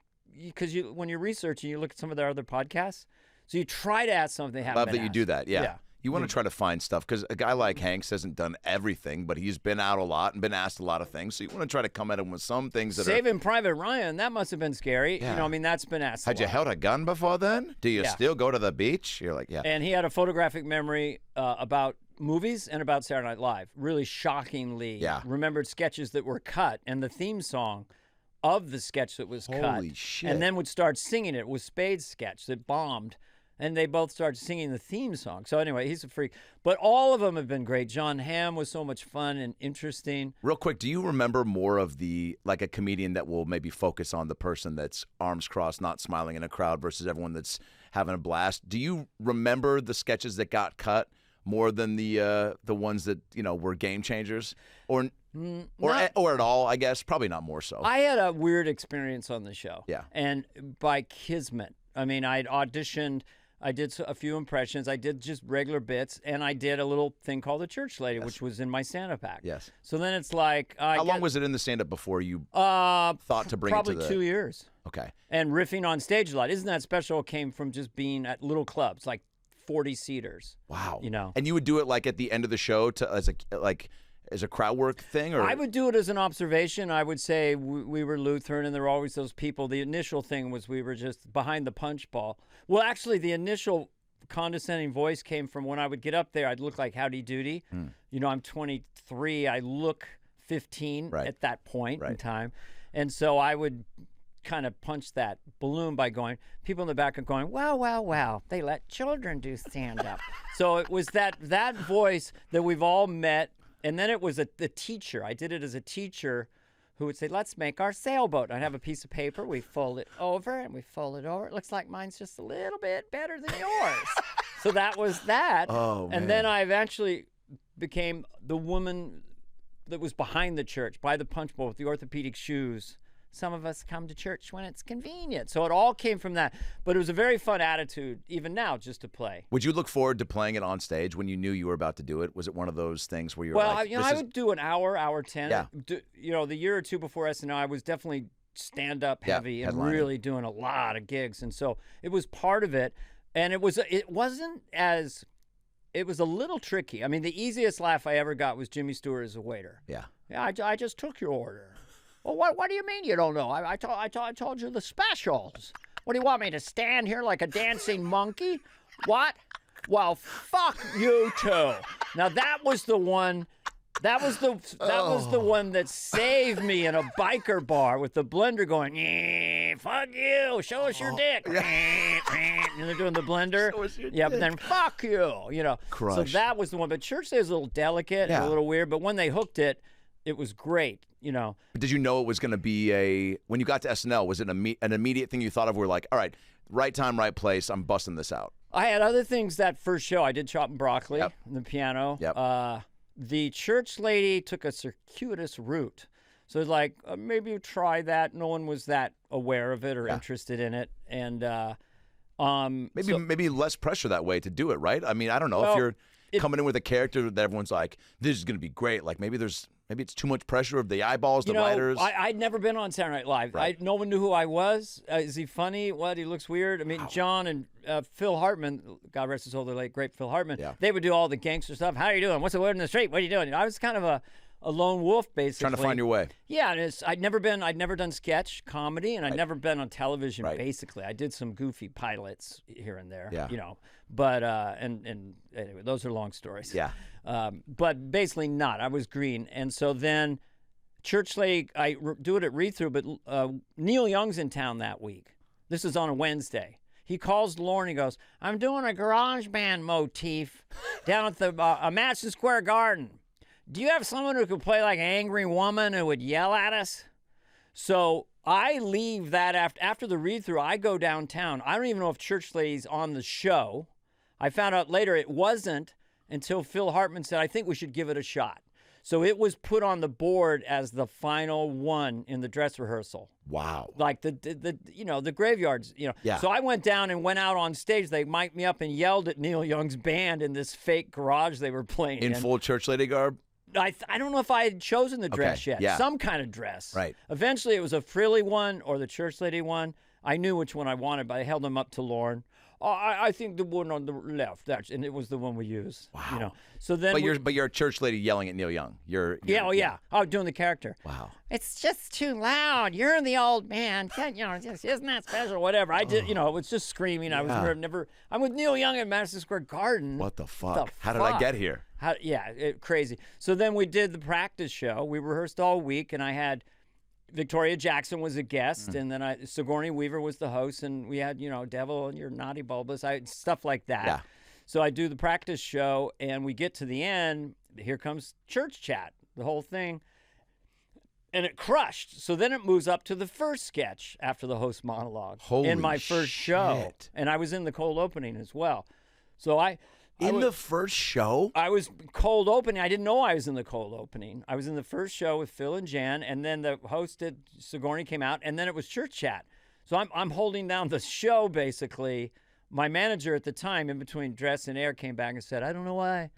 Because when you're researching, you look at some of their other podcasts. So you try to ask something they haven't Love been that you asked. do that, yeah. You want to try to find stuff, because a guy like Hanks hasn't done everything, but he's been out a lot and been asked a lot of things. So you want to try to come at him with some things that Saving Private Ryan, that must have been scary. Yeah. That's been asked Had you held a gun before then? Do you still go to the beach? You're like, yeah. And he had a photographic memory about movies and about Saturday Night Live. Really shockingly remembered sketches that were cut, and the theme song of the sketch that was cut. Holy shit. And then would start singing it. It was Spade's sketch that bombed. And they both started singing the theme song. So anyway, he's a freak. But all of them have been great. John Hamm was so much fun and interesting. Real quick, do you remember more of like a comedian that will maybe focus on the person that's arms crossed, not smiling in a crowd versus everyone that's having a blast? Do you remember the sketches that got cut more than the ones that, were game changers? Or at all, I guess? Probably not more so. I had a weird experience on the show. Yeah. And by kismet. I mean, I'd auditioned. I did a few impressions. I did just regular bits, and I did a little thing called The Church Lady, which was in my stand-up act. Yes. So then it's like... How long was it in the stand-up before you thought to bring it to Probably 2 years. Okay. And riffing on stage a lot. Isn't That Special came from just being at little clubs, like 40-seaters. Wow. You know. And you would do it like at the end of the show as a crowd work thing? Or? I would do it as an observation. I would say we were Lutheran, and there were always those people. The initial thing was we were just behind the punch ball. Well, actually, the initial condescending voice came from when I would get up there, I'd look like Howdy Doody. You know, I'm 23. I look 15 at that point in time. And so I would kind of punch that balloon by going, people in the back are going, wow, wow, wow, they let children do stand-up. So it was that voice that we've all met. And then it was the teacher. I did it as a teacher who would say, let's make our sailboat. I'd have a piece of paper. We fold it over, and we fold it over. It looks like mine's just a little bit better than yours. So that was that. Oh, man. And then I eventually became the woman that was behind the church, by the punch bowl with the orthopedic shoes. Some of us come to church when it's convenient. So it all came from that. But it was a very fun attitude, even now, just to play. Would you look forward to playing it on stage when you knew you were about to do it? Was it one of those things where you were like... Well, I would do an hour 10. Yeah. The year or two before SNL, I was definitely stand-up heavy and really doing a lot of gigs. And so it was part of it. And it was a little tricky. I mean, the easiest laugh I ever got was Jimmy Stewart as a waiter. Yeah. Yeah, I just took your order. Well, what do you mean you don't know? I told you the specials. What do you want me to stand here like a dancing monkey? What? Well, fuck you too. Now that was the one. That was the one that saved me in a biker bar with the blender going, fuck you, show us your dick. And they're doing the blender. Yeah, but then fuck you, Crush. So that was the one. But Church Day is a little delicate, and a little weird. But when they hooked it, it was great, But did you know it was going to be when you got to SNL, was it an immediate thing you thought of where like, all right, right time, right place, I'm busting this out? I had other things that first show. I did Chopping Broccoli Yep. on the piano. Yep. The church lady took a circuitous route. So like, maybe try that. No one was that aware of it or interested in it. And maybe less pressure that way to do it, right? I mean, I don't know. If you're coming in with a character that everyone's like, this is going to be great. Like maybe it's too much pressure of the eyeballs, the writers. I'd never been on Saturday Night Live. Right. No one knew who I was. Is he funny? What? He looks weird. I mean, John and Phil Hartman, God rest his soul, the late great Phil Hartman, they would do all the gangster stuff. How are you doing? What's the word in the street? What are you doing? I was kind of a lone wolf, basically. Trying to find your way. Yeah, and I'd never done sketch comedy, and I'd never been on television, basically. I did some goofy pilots here and there, but, and anyway, those are long stories. Yeah. But basically not. I was green. And so then Church Lake, do it at read-through, but Neil Young's in town that week. This is on a Wednesday. He calls Lauren, he goes, I'm doing a garage band motif down at the Madison Square Garden. Do you have someone who could play like an angry woman who would yell at us? So I leave that after the read-through. I go downtown. I don't even know if Church Lady's on the show. I found out later it wasn't until Phil Hartman said, I think we should give it a shot. So it was put on the board as the final one in the dress rehearsal. Wow. Like the graveyards, Yeah. So I went down and went out on stage. They mic'd me up and yelled at Neil Young's band in this fake garage they were playing In full church lady garb? I don't know if I had chosen the dress yet. Yeah. Some kind of dress. Right. Eventually it was a frilly one or the church lady one. I knew which one I wanted, but I held them up to Lauren. Oh, I think the one on the left, and it was the one we used. Wow. So then, But you're a church lady yelling at Neil Young. Yeah. I was doing the character. Wow. It's just too loud. You're the old man. Isn't that special? Whatever. I did. It was just screaming. I was never. I'm with Neil Young at Madison Square Garden. What the fuck? How did I get here? Crazy. So then we did the practice show. We rehearsed all week, and I had Victoria Jackson was a guest, and then Sigourney Weaver was the host, and we had, Devil and Your Naughty Bulbous, stuff like that. Yeah. So I do the practice show, and we get to the end. Here comes church chat, the whole thing, and it crushed. So then it moves up to the first sketch after the host monologue in my first show, and I was in the cold opening as well. So the first show? I was cold opening. I didn't know I was in the cold opening. I was in the first show with Phil and Jan, and then the host Sigourney came out, and then it was church chat. So I'm holding down the show, basically. My manager at the time, in between dress and air, came back and said, I don't know why,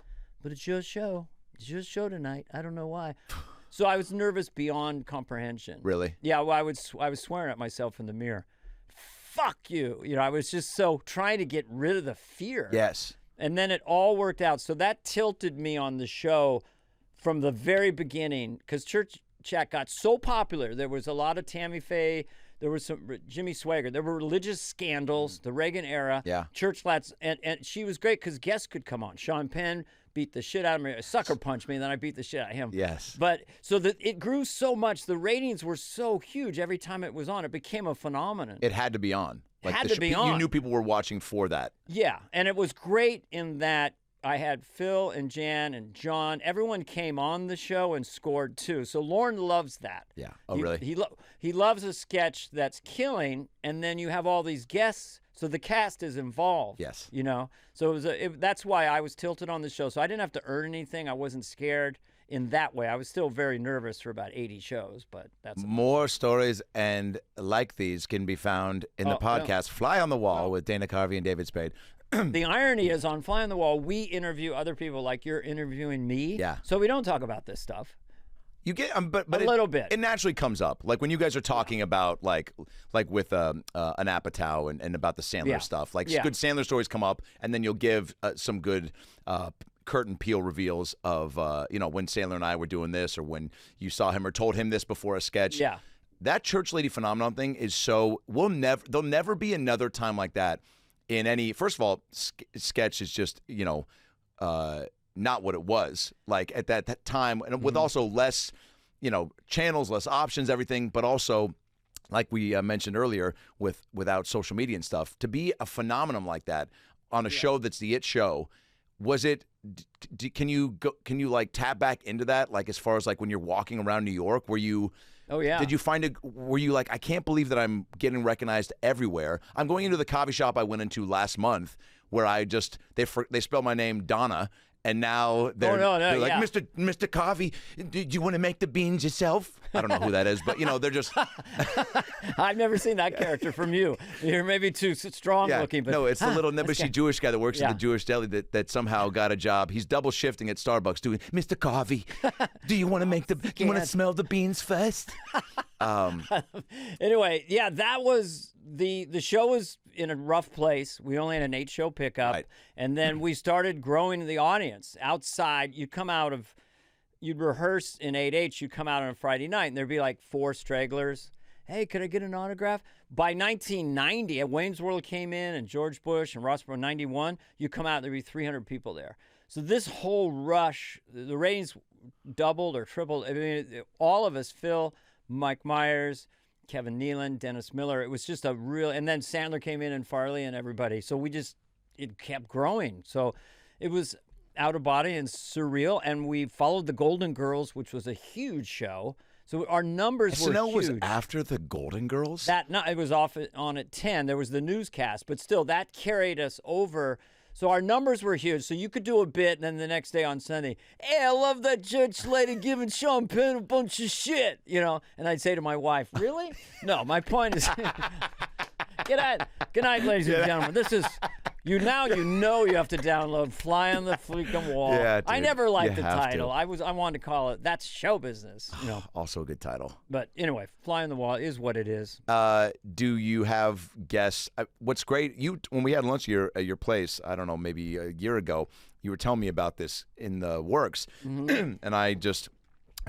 but it's your show. It's your show tonight. I don't know why. So I was nervous beyond comprehension. Really? Yeah, well, I was swearing at myself in the mirror. Fuck you. I was just so trying to get rid of the fear. Yes. And then it all worked out. So that tilted me on the show from the very beginning because Church Chat got so popular. There was a lot of Tammy Faye. There was some Jimmy Swaggart. There were religious scandals, the Reagan era. Yeah. Church Lats. And she was great because guests could come on. Sean Penn beat the shit out of me, sucker punched me, and then I beat the shit out of him. Yes. But so that it grew so much. The ratings were so huge every time it was on. It became a phenomenon. It had to be on. Had to be on. You knew people were watching for that. Yeah, and it was great in that I had Phil and Jan and John. Everyone came on the show and scored too. So Lauren loves that. Yeah. Oh, really? He loves a sketch that's killing, and then you have all these guests. So the cast is involved. Yes. So that's why I was tilted on the show. So I didn't have to earn anything. I wasn't scared in that way. I was still very nervous for about 80 shows, but that's more stories and like these can be found in the podcast Fly on the Wall with Dana Carvey and David Spade. The irony is on Fly on the Wall, we interview other people like you're interviewing me. Yeah. So we don't talk about this stuff. You get, but a little bit. It naturally comes up, like when you guys are talking about like with an Apatow and about the Sandler stuff. Like good Sandler stories come up, and then you'll give some good curtain peel reveals of when Sandler and I were doing this, or when you saw him or told him this before a sketch. Yeah. That church lady phenomenon thing is so there'll never be another time like that in any. First of all, sketch is just not what it was like at that time, and with also less channels, less options, everything, but also, like we mentioned earlier, without social media and stuff, to be a phenomenon like that on a show that's the It Show, was it? Can you like tap back into that? Like as far as like when you're walking around New York, were you? Oh yeah. Did you find it? Were you like, I can't believe that I'm getting recognized everywhere? I'm going into the coffee shop I went into last month where they spelled my name Donna. And now they're like, Mr. Carvey, do you want to make the beans yourself? I don't know who that is, but they're just. I've never seen that character from you. You're maybe too strong looking, but no, it's the little nebbishy Jewish guy that works in the Jewish deli that somehow got a job. He's double shifting at Starbucks, doing Mr. Carvey. Do you want to make do you want to smell the beans first? Anyway, yeah, that was the show was in a rough place. We only had an 8-show pickup, right. And then we started growing the audience outside. You'd rehearse in 8H. You'd come out on a Friday night, and there'd be like 4 stragglers. Hey, could I get an autograph? By 1990, at Wayne's World came in, and George Bush and Ross Perot, 91, you come out, there'd be 300 people there. So this whole rush, the ratings doubled or tripled. I mean, all of us, Phil, Mike Myers, Kevin Nealon, Dennis Miller. It was just a real, and then Sandler came in and Farley and everybody. So it kept growing. So it was out of body and surreal. And we followed the Golden Girls, which was a huge show. So our numbers were huge. Was after the Golden Girls? It was off on at 10. There was the newscast, but still that carried us over. So our numbers were huge. So you could do a bit, and then the next day on Sunday, hey, I love that church lady giving Sean Penn a bunch of shit, And I'd say to my wife, really? No, my point is, good night, ladies and gentlemen. This is, you have to download Fly on the Freaking Wall. Yeah, dude, I never liked the title. I wanted to call it, that's show business. Also a good title. But anyway, Fly on the Wall is what it is. Do you have guests? What's great, when we had lunch at your place, I don't know, maybe a year ago, you were telling me about this in the works, and I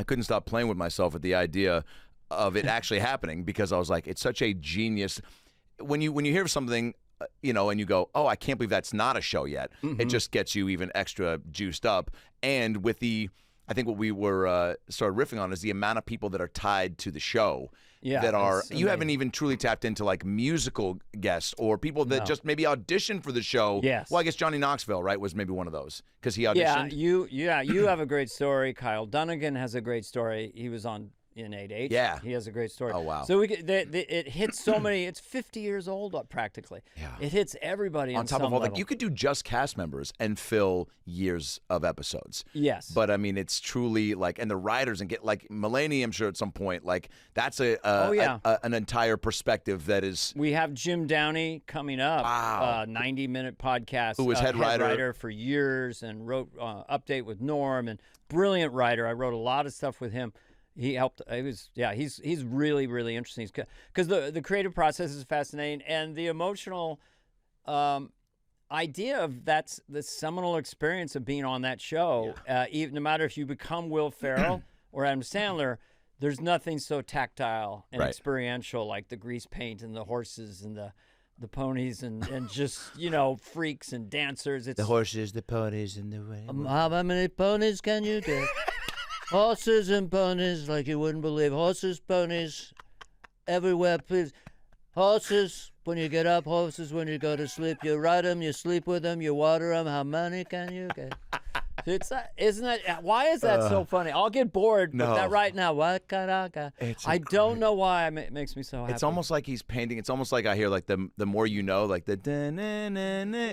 couldn't stop playing with myself at the idea of it actually happening, because I was like, it's such a genius. When you hear something, and you go, oh, I can't believe that's not a show yet. It just gets you even extra juiced up. And with I think what we were started riffing on is the amount of people that are tied to the show. Yeah, that are you haven't even truly tapped into like musical guests or people that just maybe auditioned for the show. Yes. Well, I guess Johnny Knoxville, right, was maybe one of those because he auditioned. You have a great story. Kyle Dunnigan has a great story. He was on in 8H. Yeah. He has a great story. Oh, wow. So it hits so many, it's 50 years old practically. Yeah. It hits everybody on top of all, level. like you could do just cast members and fill years of episodes. Yes. But I mean, it's truly like, and the writers and get like Mulaney, I'm sure at some point, like that's an entire perspective that is. We have Jim Downey coming up. Wow. 90-minute podcast. Who was head writer for years and wrote Update with Norm, and brilliant writer. I wrote a lot of stuff with him. He helped. He's really, really interesting because the creative process is fascinating, and the emotional idea of that's the seminal experience of being on that show. Yeah. Even no matter if you become Will Ferrell or Adam Sandler, there's nothing so tactile and experiential like the grease paint and the horses and the ponies and just freaks and dancers. It's the horses, the ponies, and the how many ponies can you get? Horses and ponies like you wouldn't believe. Horses, ponies, everywhere, please. Horses when you get up, horses when you go to sleep. You ride them, you sleep with them, you water them. How many can you get? Isn't that? Why is that so funny? I'll get bored with that right now. I don't know why it makes me so happy. It's almost like he's painting. It's almost like I hear like the more you know, like the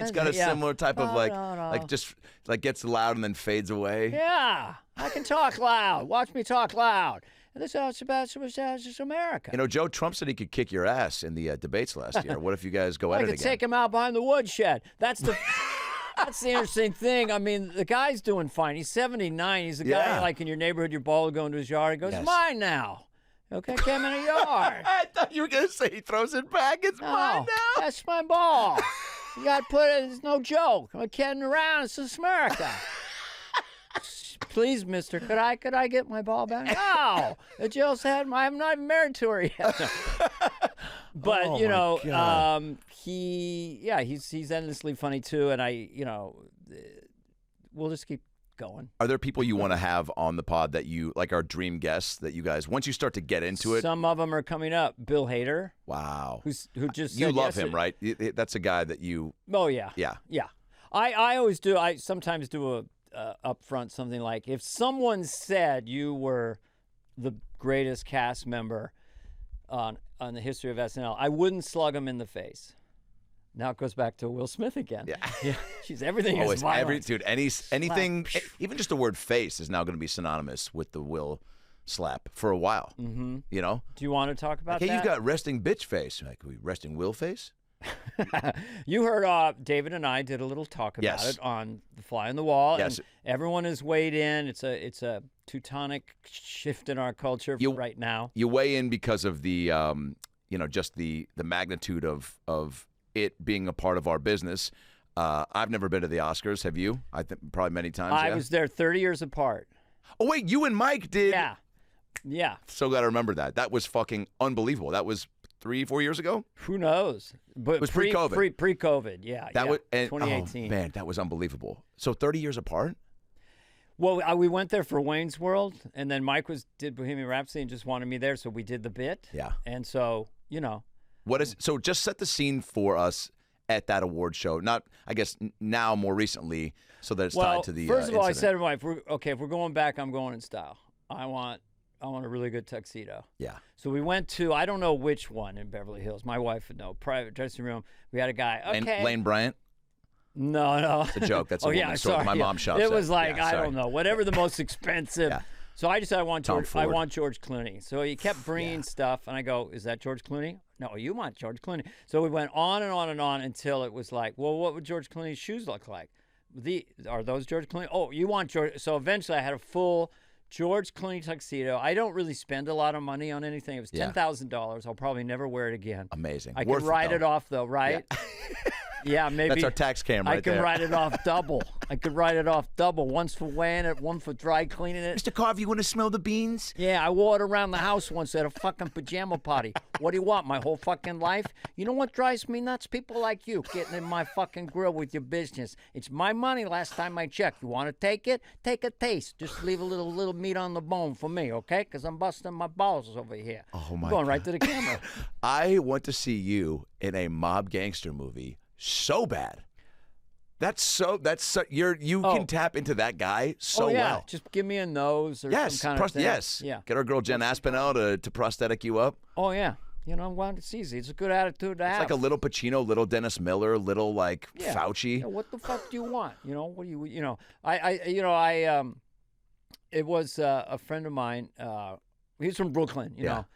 it's got a similar type of like just like gets loud and then fades away. Yeah, I can talk loud. Watch me talk loud. And this is America. Joe Trump said he could kick your ass in the debates last year. What if you guys go at it again? I could take him out behind the woodshed. That's the interesting thing. I mean, the guy's doing fine. He's 79. He's a guy like in your neighborhood, your ball will go into his yard. He goes, it's mine now. Okay, came in a yard. I thought you were going to say he throws it back. It's mine now. That's my ball. You got to put it, it's no joke. I'm kidding around. It's just America. Please, mister, could I get my ball back? No, the Jill said I'm not even married to her yet. No. But Oh, you my know, God. he's endlessly funny too, and we'll just keep going. Are there people you want to have on the pod that you like, our dream guests that you guys, once you start to get into it? Some of them are coming up. Bill Hader, Wow. who just You said love yes. him, right? That's a guy that you. Oh yeah, Yeah. yeah. I always do. I sometimes do a up front something like, if someone said you were the greatest cast member on the history of SNL, I wouldn't slug them in the face. Now it goes back to Will Smith again. Yeah. She's everything is Always, violence. dude. Anything, even just the word face is now going to be synonymous with the Will slap for a while. Mm-hmm. You know. Do you want to talk about Hey, that? you've got resting bitch face. Like, we resting Will face? You heard David and I did a little talk about Yes. it on the Fly on the Wall. Yes. And everyone has weighed in. It's a Teutonic shift in our culture right now. You weigh in because of the, just the magnitude of it being a part of our business. I've never been to the Oscars. Have you? I think probably many times. I yeah? was there 30 years apart. Oh wait, you and Mike did. Yeah. So glad I remember that. That was fucking unbelievable. That was 3-4 years ago. Who knows? But It was pre-COVID. Pre-COVID, yeah. That was 2018. Oh, man, that was unbelievable. So 30 years apart. Well, we went there for Wayne's World, and then Mike did Bohemian Rhapsody and just wanted me there, so we did the bit. Yeah. And so, So just set the scene for us at that award show. Not, I guess, now more recently, so that it's tied to the. First of all, I incident. said to my wife, if we're going back, I'm going in style. I want a really good tuxedo. Yeah. So we went to, I don't know which one in Beverly Hills. My wife would know. Private dressing room. We had a guy. Okay. Lane Bryant. No. It's a joke. That's a oh yeah, woman's store. sorry. My yeah. mom shops. It was at. like Yeah, I sorry. don't know, whatever the most expensive. Yeah. So I decided Tom I Ford. want George Clooney. So he kept bringing stuff, and I go, "Is that George Clooney?" No, you want George Clooney. So we went on and on and on until it was like, well, what would George Clooney's shoes look like? Are those George Clooney? Oh, you want George? So eventually, I had a full George Clooney tuxedo. I don't really spend a lot of money on anything. It was $10,000. I'll probably never wear it again. Amazing. I Worth can write it though. off though, right? Yeah, maybe. That's our tax cam right I can there. write it off double. I could write it off double. Once for weighing it, one for dry cleaning it. Mr. Carvey, you want to smell the beans? Yeah, I wore it around the house once at a fucking pajama party. What do you want, my whole fucking life? You know what drives me nuts? People like you getting in my fucking grill with your business. It's my money last time I checked. You want to take it? Take a taste. Just leave a little meat on the bone for me, okay? Because I'm busting my balls over here. Oh, my Going God. right to the camera. I want to see you in a mob gangster movie so bad. That's so you can tap into that guy so oh, yeah. well. Just give me a nose or Yes, some kind of thing. yes. Yeah. Get our girl Jen Aspinall to prosthetic you up. Oh, yeah. You know what? It's easy. It's a good attitude to have. It's like a little Pacino, little Dennis Miller, little like Yeah. Fauci. Yeah, what the fuck do you want? What do you it was a friend of mine. He's from Brooklyn, you know,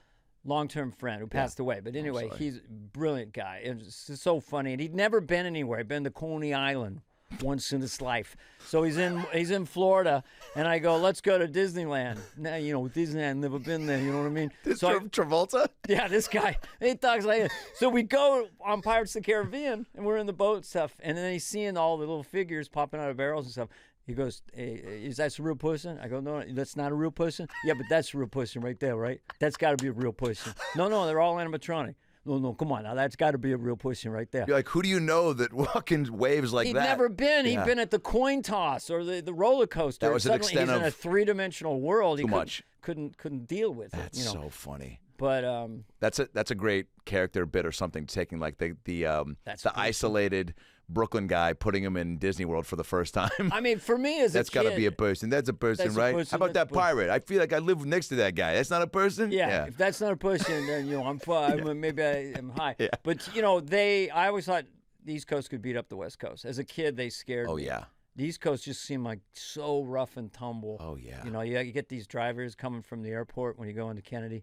long-term friend who passed away. But anyway, he's a brilliant guy. It's just so funny. And he'd never been anywhere. He'd been to Coney Island once in his life. So he's in Florida, and I go, let's go to Disneyland. Now, Disneyland, never been there, you know what I mean? Travolta? Yeah, this guy, he talks like this. So we go on Pirates of the Caribbean, and we're in the boat and stuff, and then he's seeing all the little figures popping out of barrels and stuff. He goes, hey, is that a real person? I go, no, that's not a real person. Yeah, but that's a real person right there, right? That's got to be a real person. No, they're all animatronic. No, come on now. That's got to be a real person right there. You're like, who do you know that fucking waves like He'd that? never been. Yeah. He'd been at the coin toss or the roller coaster. That was an Suddenly extent he's in a of three-dimensional world. too much. Couldn't deal with That's it. so funny. But That's a great character bit or something. Taking like the isolated Brooklyn guy, putting him in Disney World for the first time. I mean, for me as That's a kid, got to be a person. That's a person, That's a right? person, How about that's that a person. pirate? I feel like I live next to that guy. That's not a person. Yeah, if that's not a person, then I'm fine. Maybe I am high. Yeah. But I always thought the East Coast could beat up the West Coast. As a kid, they scared me. Oh yeah. The East Coast just seemed like so rough and tumble. Oh yeah. You get these drivers coming from the airport when you go into Kennedy.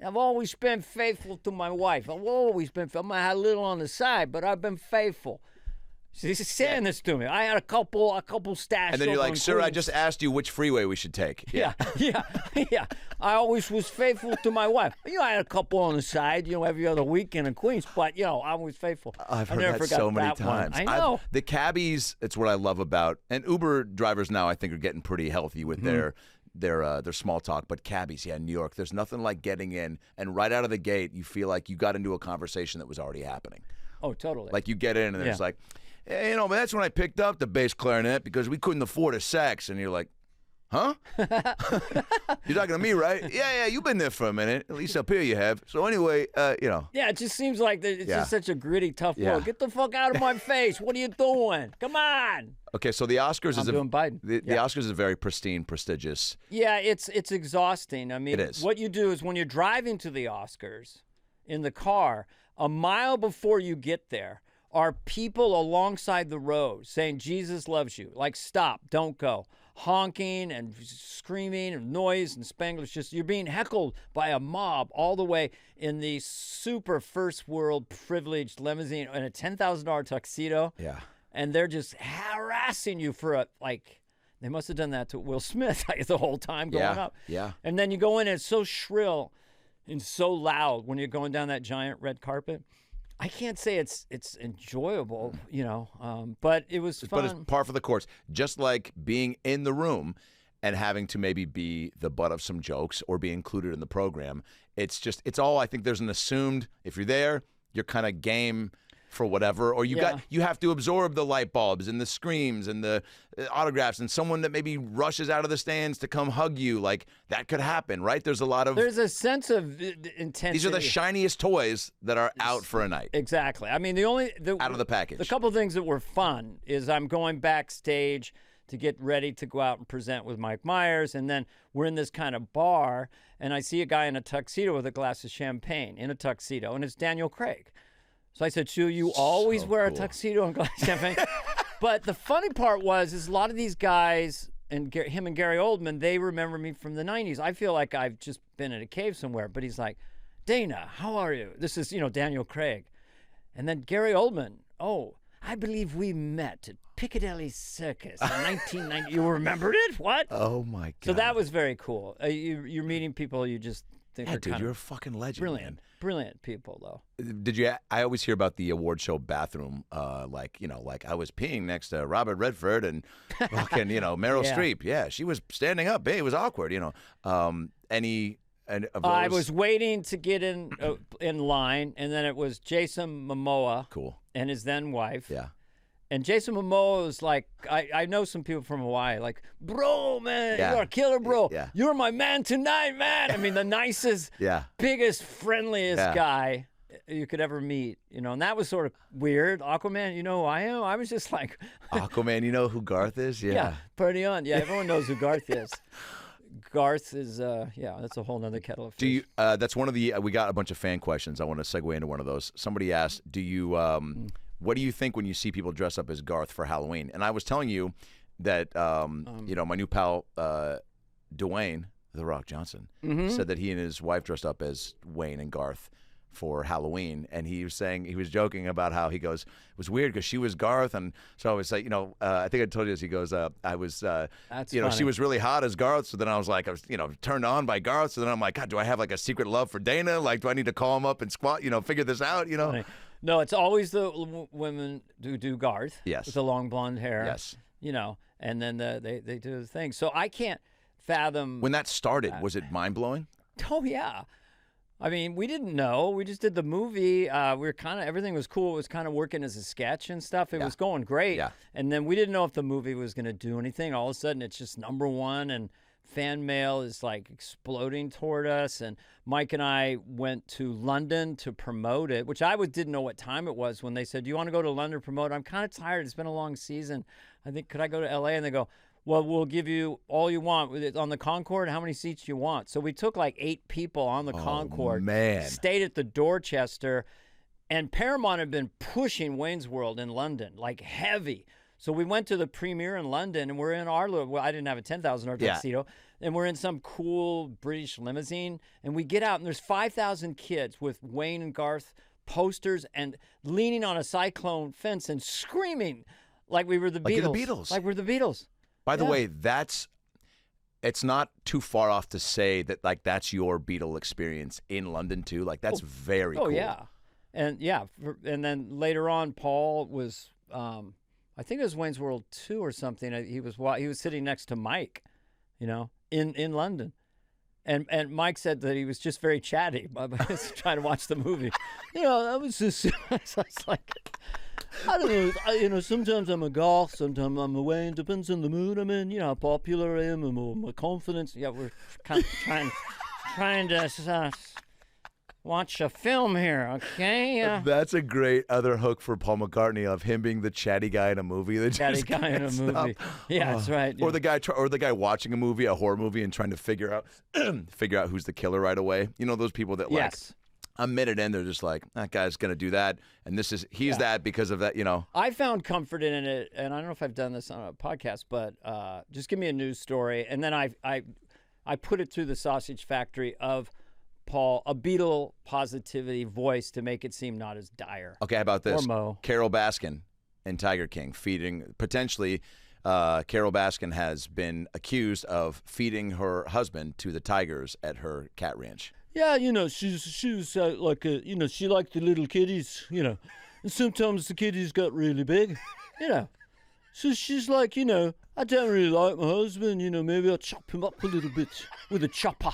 I've always been faithful to my wife. I've always been. I might have a little on the side, but I've been faithful. She's saying this to me. I had a couple stashed. And then you're over like, in sir, I Queens. just asked you which freeway we should take. Yeah. I always was faithful to my wife. I had a couple on the side, every other weekend in Queens, but I was faithful. I've heard never that forgot so many that one. times. I know. The cabbies, it's what I love about, and Uber drivers now I think are getting pretty healthy with their small talk, but cabbies, in New York, there's nothing like getting in and right out of the gate you feel like you got into a conversation that was already happening. Oh, totally. Like you get in and it's like, hey, but that's when I picked up the bass clarinet because we couldn't afford a sax, and you're like, huh? You're talking to me, right? Yeah, you've been there for a minute. At least up here you have. So anyway, Yeah, it just seems like it's just such a gritty, tough world. Get the fuck out of my face. What are you doing? Come on. Okay, so the Oscars doing Biden. The Oscars is very pristine, prestigious. Yeah, it's exhausting. I mean, It is. What you do is when you're driving to the Oscars in the car, a mile before you get there are people alongside the road saying, Jesus loves you. Like, stop, don't go. Honking and screaming and noise and Spanglish. Just you're being heckled by a mob all the way in the super first world privileged limousine in a $10,000 tuxedo. Yeah. And they're just harassing you for they must have done that to Will Smith the whole time going up. Yeah. And then you go in and it's so shrill and so loud when you're going down that giant red carpet. I can't say it's enjoyable, but it was fun. But it's par for the course. Just like being in the room and having to maybe be the butt of some jokes or be included in the program. It's all, I think there's an assumed, if you're there, you're kind of game for whatever, or you have to absorb the light bulbs and the screams and the autographs and someone that maybe rushes out of the stands to come hug you. Like that could happen, right? There's a sense of intensity. These are the shiniest toys that are out for a night. Exactly. I mean, out of the package. The couple things that were fun is I'm going backstage to get ready to go out and present with Mike Myers, and then we're in this kind of bar, and I see a guy in a tuxedo with a glass of champagne in a tuxedo, and it's Daniel Craig. So I said, "So you always wear a tuxedo and glass of champagne?" But the funny part is a lot of these guys, and him and Gary Oldman, they remember me from the 90s. I feel like I've just been in a cave somewhere. But he's like, "Dana, how are you?" This is, Daniel Craig. And then Gary Oldman, I believe we met at Piccadilly Circus in 1990. You remembered it? What? Oh, my God. So that was very cool. You're meeting people you just think are dude, you're a fucking legend, brilliant. man. Brilliant people, though. I always hear about the award show bathroom, like I was peeing next to Robert Redford and fucking, Meryl Streep. Yeah, she was standing up. Hey, it was awkward, Any of those? I was waiting to get in line, and then it was Jason Momoa. Cool. And his then wife. Yeah. And Jason Momoa was like, I know some people from Hawaii, like, bro, man, you're a killer, bro. Yeah. You're my man tonight, man. I mean, the nicest, biggest, friendliest guy you could ever meet, and that was sort of weird. Aquaman, you know who I am? I was just like. Aquaman, you know who Garth is? Yeah. Yeah, party on. Yeah, everyone knows who Garth is. Garth is, that's a whole nother kettle of fish. Do you? That's one of the. We got a bunch of fan questions. I want to segue into one of those. Somebody asked, "Do you? What do you think when you see people dress up as Garth for Halloween?" And I was telling you that, my new pal Dwayne, The Rock Johnson, said that he and his wife dressed up as Wayne and Garth for Halloween, and he was joking about how he goes, it was weird because she was Garth, and so I was like, I think I told you this. He goes, I was, That's she funny. was really hot as Garth, so then I was like, turned on by Garth, so then I'm like, God, do I have like a secret love for Dana? Like, do I need to call him up and figure this out? Funny. No, it's always the women who do Garth. Yes. With the long blonde hair. Yes. And then they do the thing. So I can't fathom. When that started, was it mind blowing? Oh yeah. I mean, we didn't know. We just did the movie. We were everything was cool. It was kind of working as a sketch and stuff. It was going great. Yeah. And then we didn't know if the movie was going to do anything. All of a sudden, it's just #1, and fan mail is like exploding toward us. And Mike and I went to London to promote it, which I didn't know what time it was when they said, "Do you want to go to London to promote?" I'm kind of tired. It's been a long season. I think, could I go to LA? And they go, "Well, we'll give you all you want on the Concorde. How many seats you want?" So we took like 8 people on the Concorde. Man. Stayed at the Dorchester, and Paramount had been pushing Wayne's World in London like heavy. So we went to the premiere in London, and we're in our little. Well, I didn't have a $10,000 tuxedo, and we're in some cool British limousine, and we get out, and there's 5,000 kids with Wayne and Garth posters and leaning on a cyclone fence and screaming like we were the Beatles. Like the Beatles. Like we're the Beatles. By the way, it's not too far off to say that like that's your Beatle experience in London too. Like that's very cool. Oh yeah, and and then later on, Paul was, I think it was Wayne's World 2 or something. He was sitting next to Mike, in London, and Mike said that he was just very chatty. I was trying to watch the movie. I was just, I was like, I don't know. Sometimes I'm a goth, sometimes I'm a Wayne. Depends on the mood I'm in. How popular I am, or my confidence. Yeah, we're kind of trying to watch a film here, okay? That's a great other hook for Paul McCartney of him being the chatty guy in a movie. Chatty guy in a movie. Yeah, that's right. Or the guy watching a movie, a horror movie, and trying to figure out who's the killer right away. Those people that like. Yes. A minute in, they're just like, that guy's going to do that, and he's that because of that, I found comfort in it, and I don't know if I've done this on a podcast, but just give me a news story, and then I put it through the sausage factory of Paul, a Beatle positivity voice to make it seem not as dire. Okay, how about this? Or Mo. Carol Baskin in Tiger King potentially, Carol Baskin has been accused of feeding her husband to the tigers at her cat ranch. Yeah, she was like she liked the little kitties, and sometimes the kitties got really big, So she's like, I don't really like my husband, maybe I'll chop him up a little bit with a chopper.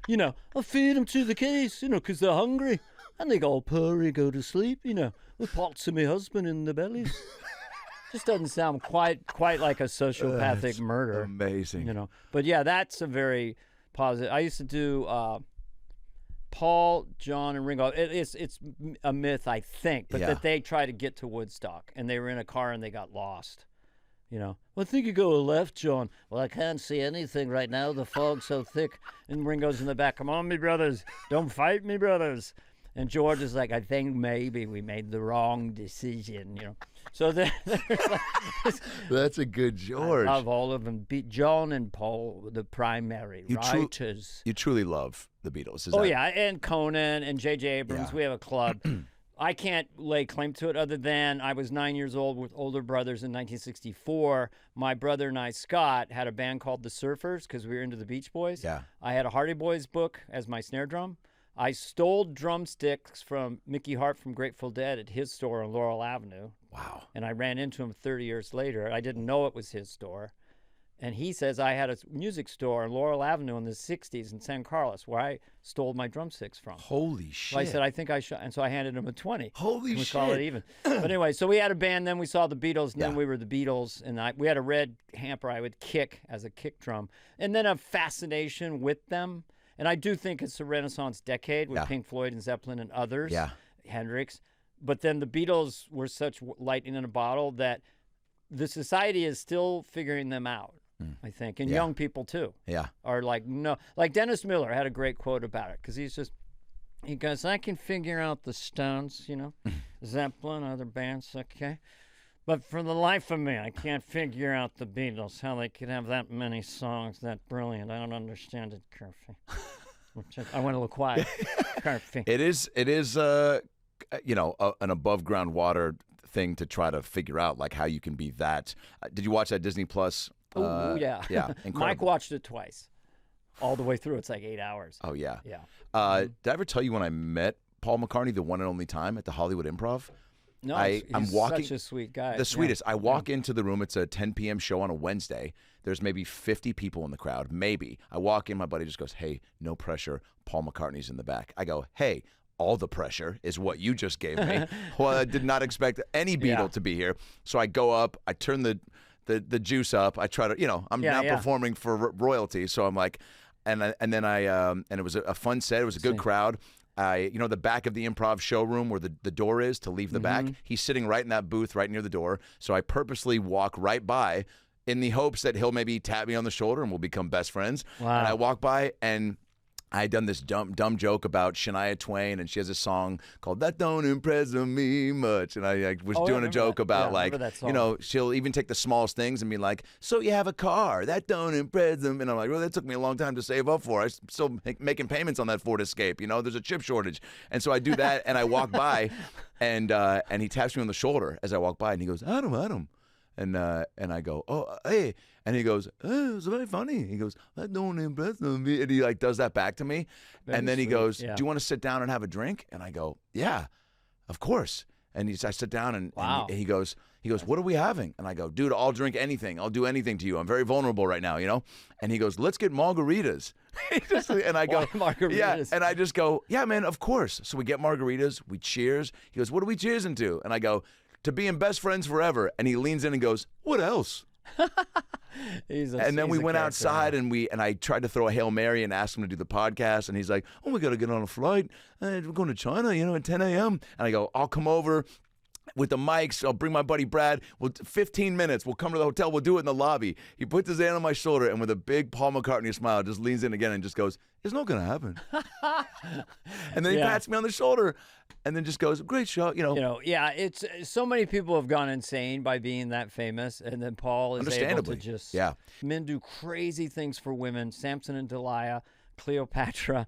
I'll feed him to the kitties, because they're hungry, and they go purry, go to sleep, with parts of my husband in their bellies. Just doesn't sound quite like a sociopathic That's murder. Amazing. But yeah, that's a very positive. I used to do Paul, John, and Ringo. It's a myth, I think, but that they tried to get to Woodstock, and they were in a car and they got lost. Well, I think you go left, John. Well, I can't see anything right now. The fog's so thick. And Ringo's in the back. Come on, me brothers. Don't fight me, brothers. And George is like, I think maybe we made the wrong decision, So that's a good George. I love all of them. John and Paul, the primary writers. You truly love the Beatles. Yeah, and Conan and J.J. Abrams. We have a club. I can't lay claim to it other than I was 9 years old with older brothers in 1964. My brother and I, Scott, had a band called The Surfers because we were into the Beach Boys. Yeah. I had a Hardy Boys book as my snare drum. I stole drumsticks from Mickey Hart from Grateful Dead at his store on Laurel Avenue. Wow. And I ran into him 30 years later. I didn't know it was his store. And he says I had a music store on Laurel Avenue in the 60s in San Carlos where I stole my drumsticks from. Holy shit. So I said, I think I should. And so I handed him a 20. Holy shit. We call it even. But anyway, so we had a band. Then we saw the Beatles. And then we were the Beatles. And we had a red hamper I would kick as a kick drum. And then a fascination with them. And I do think it's a Renaissance decade with Pink Floyd and Zeppelin and others. Yeah. Hendrix. But then the Beatles were such lightning in a bottle that the society is still figuring them out. I think, and young people too. Yeah, are like no, like Dennis Miller had a great quote about it because he goes, I can figure out the Stones, Zeppelin, other bands, okay, but for the life of me, I can't figure out the Beatles, how they could have that many songs that brilliant. I don't understand it, Carvey. I went a little quiet, Carvey. It is, an above ground water thing to try to figure out, like how you can be that. Did you watch that Disney Plus? Yeah. Mike watched it twice, all the way through. It's like 8 hours. Oh yeah. Yeah. Did I ever tell you when I met Paul McCartney the one and only time at the Hollywood Improv? No, I'm walking. Such a sweet guy. The sweetest. I walk into the room. It's a 10 p.m. show on a Wednesday. There's maybe 50 people in the crowd. Maybe. I walk in. My buddy just goes, "Hey, no pressure. Paul McCartney's in the back." I go, "Hey." All the pressure is what you just gave me. Well, I did not expect any Beatle to be here. So I go up. I turn the juice up. I try to, I'm now performing for royalty. So I'm like, and then it was a fun set. It was a good crowd. The back of the Improv showroom where the door is to leave the back. He's sitting right in that booth right near the door. So I purposely walk right by in the hopes that he'll maybe tap me on the shoulder and we'll become best friends. Wow. And I walk by and I had done this dumb joke about Shania Twain, and she has a song called "That Don't Impress Me Much," and I was doing a joke about she'll even take the smallest things and be like, "So you have a car? That don't impress them," and I'm like, "Well, that took me a long time to save up for. I'm still making payments on that Ford Escape. There's a chip shortage," and so I do that, and I walk by, and he taps me on the shoulder as I walk by, and he goes, "Adam," and I go, "Oh, hey." And he goes, "Oh, it's very funny." He goes, "That don't impress me." And he does that back to me. And then he goes, "Do you want to sit down and have a drink?" And I go, "Yeah, of course." And I sit down and he goes, "What are we having?" And I go, "Dude, I'll drink anything. I'll do anything to you. I'm very vulnerable right now, And he goes, "Let's get margaritas." And I go, margaritas? "Yeah." And I just go, "Yeah, man, of course." So we get margaritas. We cheers. He goes, "What are we cheersing to?" And I go, "To being best friends forever." And he leans in and goes, "What else?" And then we went outside and I tried to throw a Hail Mary and ask him to do the podcast, and he's like, "Oh, we got to get on a flight. We're going to China, at 10 a.m. And I go, "I'll come over with the mics. I'll bring my buddy Brad. 15 minutes. We'll come to the hotel. We'll do it in the lobby." He puts his hand on my shoulder and with a big Paul McCartney smile just leans in again and just goes, "It's not going to happen." And then he pats me on the shoulder and then just goes, "Great show." It's so many people have gone insane by being that famous, and then Paul is able to just men do crazy things for women. Samson and Delilah, Cleopatra.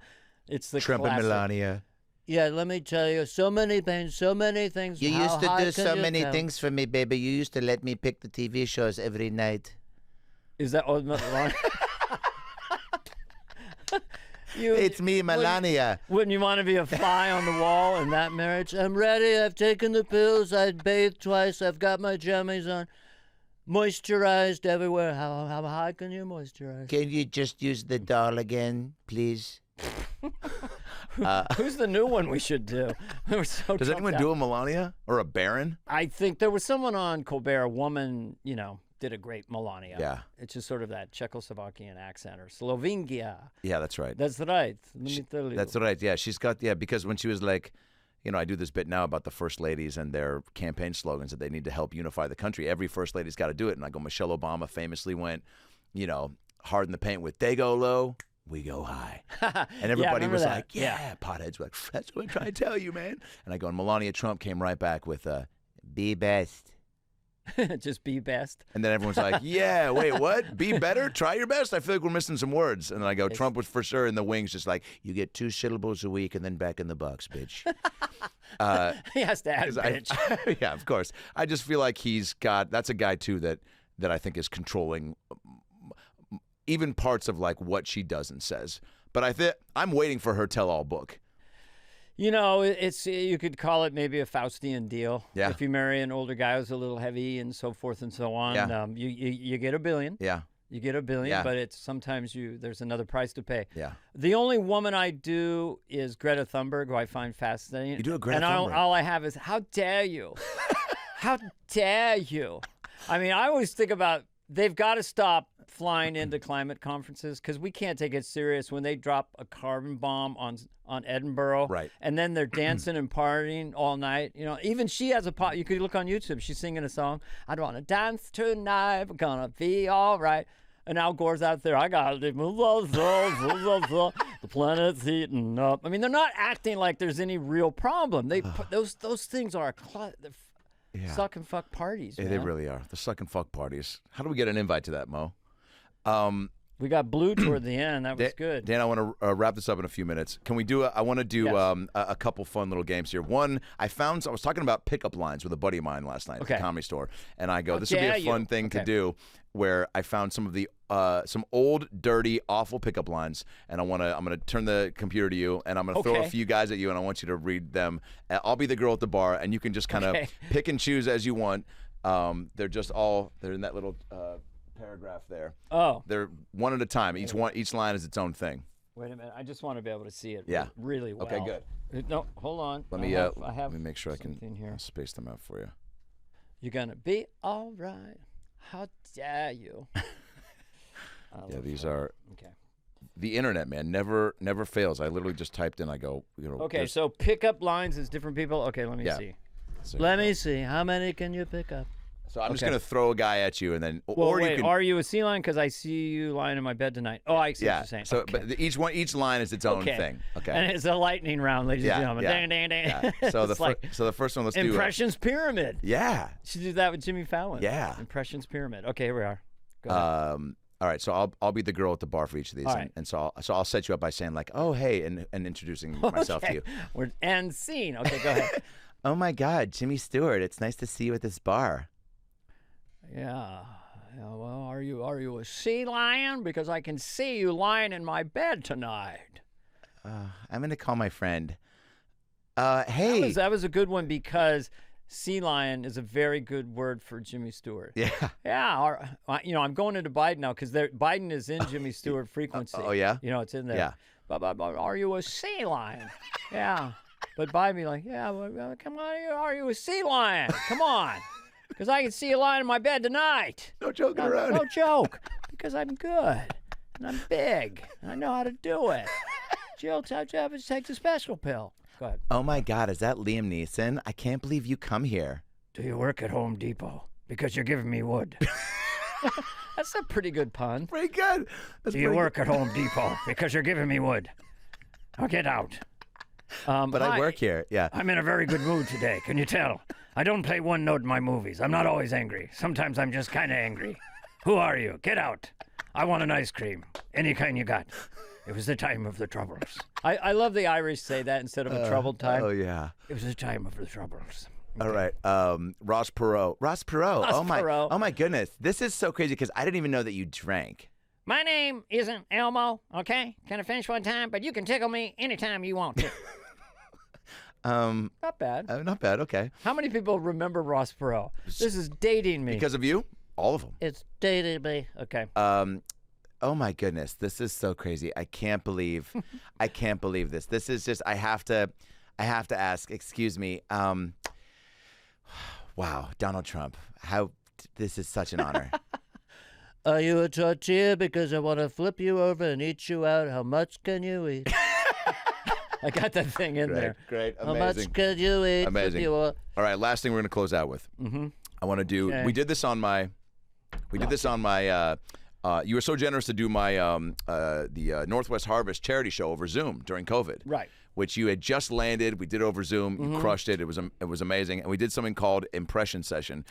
It's the Trump classic. and Melania. Yeah, let me tell you, so many things. You used to do so many things for me, baby. You used to let me pick the TV shows every night. Is that old Melania? It's me, Melania. Wouldn't you want to be a fly on the wall in that marriage? I'm ready. I've taken the pills. I've bathed twice. I've got my jammies on. Moisturized everywhere. How high can you moisturize? Can you just use the doll again, please? Who's the new one we should do? Does anyone do a Melania or a Baron? I think there was someone on Colbert, a woman, did a great Melania. Yeah. It's just sort of that Czechoslovakian accent or Slovakia. Yeah, that's right. That's right. Let me tell you. That's right. Yeah, she's got, because when she was like, I do this bit now about the first ladies and their campaign slogans that they need to help unify the country. Every first lady's got to do it. And I go, Michelle Obama famously went, hard in the paint with, "They go low, we go high." And everybody was like, yeah. Potheads were like, "That's what I'm trying to tell you, man." And I go, and Melania Trump came right back with, "Be best." Just be best. And then everyone's like, "Yeah, wait, what? Be better? Try your best." I feel like we're missing some words. And then I go, Trump was for sure in the wings, just like, "You get 2 syllables a week and then back in the box, bitch." He has to add bitch. Yeah, of course. I just feel like that's a guy too that I think is controlling even parts of like what she does and says. But I'm waiting for her tell-all book. It's you could call it maybe a Faustian deal. Yeah. If you marry an older guy who's a little heavy and so forth and so on, you get $1 billion. Yeah. You get $1 billion, but it's sometimes there's another price to pay. Yeah. The only woman I do is Greta Thunberg, who I find fascinating. You do a Greta Thunberg. And all I have is, how dare you? How dare you? I mean, I always think about, they've got to stop flying into climate conferences because we can't take it serious when they drop a carbon bomb on Edinburgh. Right. And then they're dancing and partying all night. Even she has you could look on YouTube. She's singing a song. "I don't want to dance tonight. We're going to be all right." And Al Gore's out there. "I got to the planet's heating up." I mean, they're not acting like there's any real problem. Those things are suck and fuck parties. Yeah, man. they really are. The suck and fuck parties. How do we get an invite to that, Mo? We got Blue toward the end. That was good. Dan, I want to wrap this up in a few minutes. Can we do I want to do a couple fun little games here. One, I was talking about pickup lines with a buddy of mine last night at the Comedy Store, and I go, this would be a fun thing to do, where I found some of the some old, dirty, awful pickup lines, and I'm gonna turn the computer to you, and I'm gonna throw a few guys at you, and I want you to read them. I'll be the girl at the bar, and you can just kind of pick and choose as you want. They're in that little paragraph there. Oh. They're one at a time. Each line is its own thing. Wait a minute. I just want to be able to see it really well. Okay, good. No, hold on. Let me make sure I can space them out for you. You're going to be all right. How dare you? These are okay. The internet, man, never fails. I literally just typed in. I go, okay, so pickup lines is different people. Okay, let me see. Let me see. How many can you pick up? So I'm just going to throw a guy at you, and then Well, or wait, you can. are you a sea lion? Because I see you lying in my bed tonight. Oh, I see what Yeah. you're saying. So, okay. but each line is its own thing. Okay. And it's a lightning round, ladies and gentlemen. Dang, dang, dang. Yeah. So It's like the first one, let's do Impressions Pyramid. Yeah. Should do that with Jimmy Fallon. Yeah. Impressions Pyramid. Okay, here we are. Go ahead. All right, so I'll be the girl at the bar for each of these, All right. and so I'll set you up by saying like, oh hey, and introducing myself to you. And scene. Okay, go ahead. Oh my God, Jimmy Stewart, it's nice to see you at this bar. Yeah. Well, are you a sea lion? Because I can see you lying in my bed tonight. I'm gonna call my friend. Hey. That was a good one because sea lion is a very good word for Jimmy Stewart. Yeah. Yeah. I'm going into Biden now because Biden is in Jimmy Stewart frequency. Oh yeah. It's in there. Yeah. But are you a sea lion? Yeah. But Biden be like, yeah, well, come on, are you a sea lion? Come on. Because I can see you lying in my bed tonight. No joking around. No joke. Because I'm good. And I'm big. And I know how to do it. Jill, take the special pill. Go ahead. Oh my God, is that Liam Neeson? I can't believe you come here. Do you work at Home Depot? Because you're giving me wood. That's a pretty good pun. Pretty good. Do you work at Home Depot? Because you're giving me wood. Now get out. But I work here. Yeah. I'm in a very good mood today. Can you tell? I don't play one note in my movies. I'm not always angry. Sometimes I'm just kind of angry. Who are you? Get out. I want an ice cream. Any kind you got. It was the time of the troubles. I love the Irish say that instead of a troubled time. Oh yeah. It was the time of the troubles. All right. Ross Perot. Ross Perot. Perot. Oh my goodness. This is so crazy because I didn't even know that you drank. My name isn't Elmo, okay? Can I finish one time? But you can tickle me anytime you want to. Not bad. Not bad. Okay. How many people remember Ross Perot? This is dating me. Because of you? All of them. It's dating me. Okay. Oh my goodness. This is so crazy. I can't believe this. This is just I have to ask, excuse me. Wow, Donald Trump. This is such an honor. Are you a tortilla? Because I want to flip you over and eat you out. How much can you eat? I got that thing in there. Great. How Amazing. much can you eat? Amazing. All right, last thing we're going to close out with. Mm-hmm. I want to do, Okay. we did this on my, you were so generous to do my, the Northwest Harvest charity show over Zoom during COVID. Right. Which you had just landed. We did over Zoom. You crushed it. It was amazing. And we did something called Impression Session.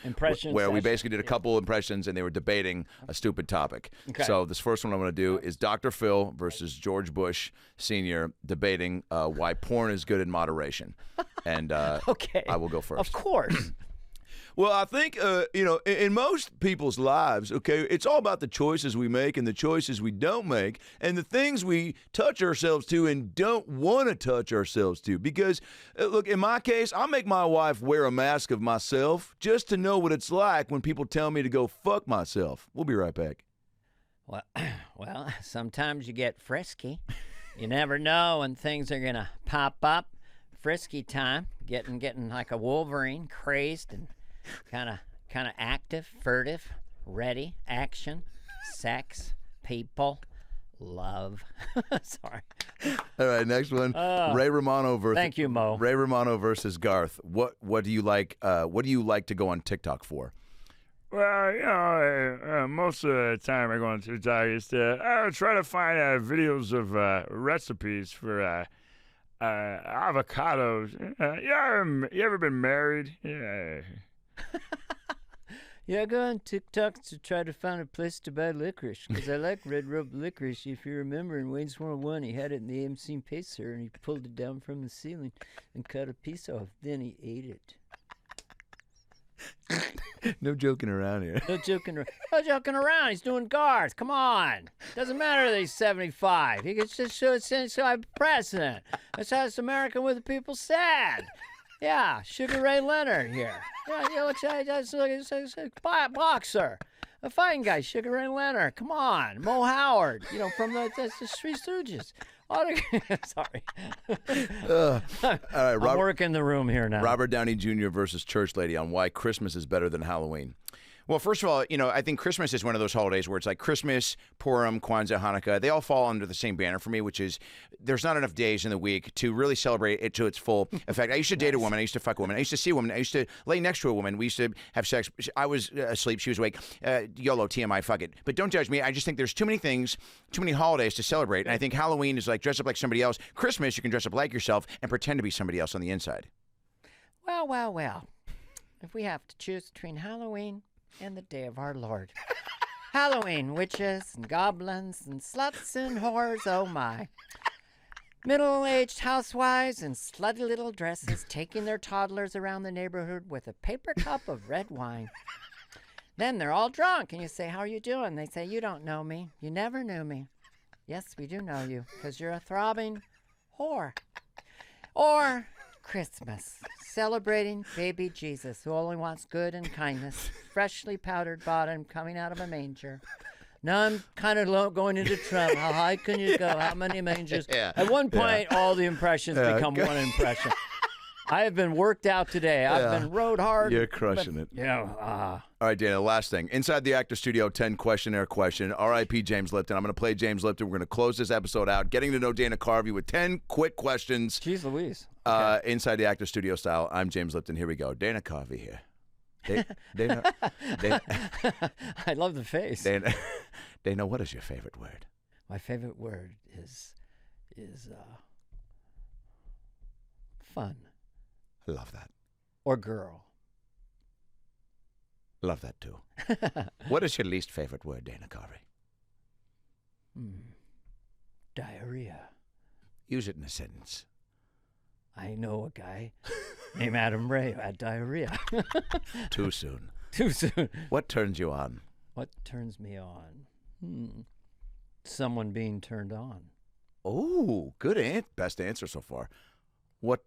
Where we basically did a couple impressions and they were debating a stupid topic. Okay. So this first one I'm going to do is Dr. Phil versus George Bush Sr. debating why porn is good in moderation. And Okay. I will go first. Of course. Well, I think, in most people's lives, okay, it's all about the choices we make and the choices we don't make and the things we touch ourselves to and don't want to touch ourselves to. Because, look, in my case, I make my wife wear a mask of myself just to know what it's like when people tell me to go fuck myself. We'll be right back. Well, sometimes you get frisky. You never know when things are going to pop up. Frisky time, getting like a Wolverine, crazed and kind of active, furtive, ready, action, sex, people, love. Sorry. All right, next one. Ray Romano versus. Thank you, Mo. Ray Romano versus Garth. What do you like? What do you like to go on TikTok for? Well, most of the time I go on TikTok is to try to find videos of recipes for avocados. You ever been married? Yeah. Yeah, I go on TikTok to try to find a place to buy licorice because I like red rope licorice. If you remember in Wayne's World 1, he had it in the AMC Pacer and he pulled it down from the ceiling and cut a piece off. Then he ate it. No joking around here. No joking around. He's doing Garth. Come on. Doesn't matter that he's 75. He gets just show president. That's how it's American with the people said. Yeah, Sugar Ray Leonard here. Yeah, that's a boxer. A fighting guy, Sugar Ray Leonard. Come on. Mo Howard, from the Three Stooges. Sorry. All right, I'm working the room here now. Robert Downey Jr. versus Church Lady on why Christmas is better than Halloween. Well, first of all, I think Christmas is one of those holidays where it's like Christmas, Purim, Kwanzaa, Hanukkah. They all fall under the same banner for me, which is there's not enough days in the week to really celebrate it to its full effect. I used to date a woman. I used to fuck a woman. I used to see a woman. I used to lay next to a woman. We used to have sex. I was asleep. She was awake. YOLO, TMI, fuck it. But don't judge me. I just think there's too many things, too many holidays to celebrate. And I think Halloween is like dress up like somebody else. Christmas, you can dress up like yourself and pretend to be somebody else on the inside. Well. If we have to choose between Halloween and the day of our Lord. Halloween, witches and goblins and sluts and whores, oh my. Middle-aged housewives in slutty little dresses taking their toddlers around the neighborhood with a paper cup of red wine. Then they're all drunk and you say, how are you doing? They say, you don't know me. You never knew me. Yes, we do know you because you're a throbbing whore. Or Christmas, celebrating baby Jesus who only wants good and kindness, freshly powdered bottom coming out of a manger. Now I'm kind of going into trouble. How high can you go? How many mangers? Yeah. At one point, all the impressions become one impression. I have been worked out today. I've been rode hard. You're crushing it. Yeah. All right, Dana, last thing. Inside the Actor Studio 10 questionnaire question. R.I.P. James Lipton. I'm going to play James Lipton. We're going to close this episode out, getting to know Dana Carvey with 10 quick questions. Jeez Louise. Inside the Actor Studio style. I'm James Lipton. Here we go. Dana Carvey here. Dana. I love the face. Dana, what is your favorite word? My favorite word is fun. Love that. Or girl. Love that too. What is your least favorite word, Dana Carvey? Diarrhea. Use it in a sentence. I know a guy named Adam Ray who had diarrhea. Too soon. Too soon. What turns you on? What turns me on? Someone being turned on. Oh, good best answer so far. What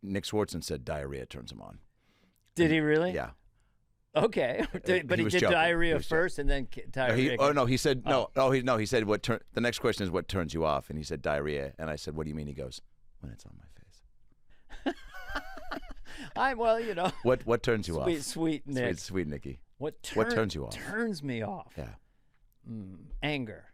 Nick Swartzen said diarrhea turns him on. Did he really? Yeah. Okay, but he did joking. diarrhea first, and then diarrhea. He said no. He said the next question is what turns you off, and he said diarrhea, and I said, what do you mean? He goes, when it's on my face. What turns you off? Sweet Nick. Sweet Nicky. What turns you off? Turns me off. Yeah. Anger.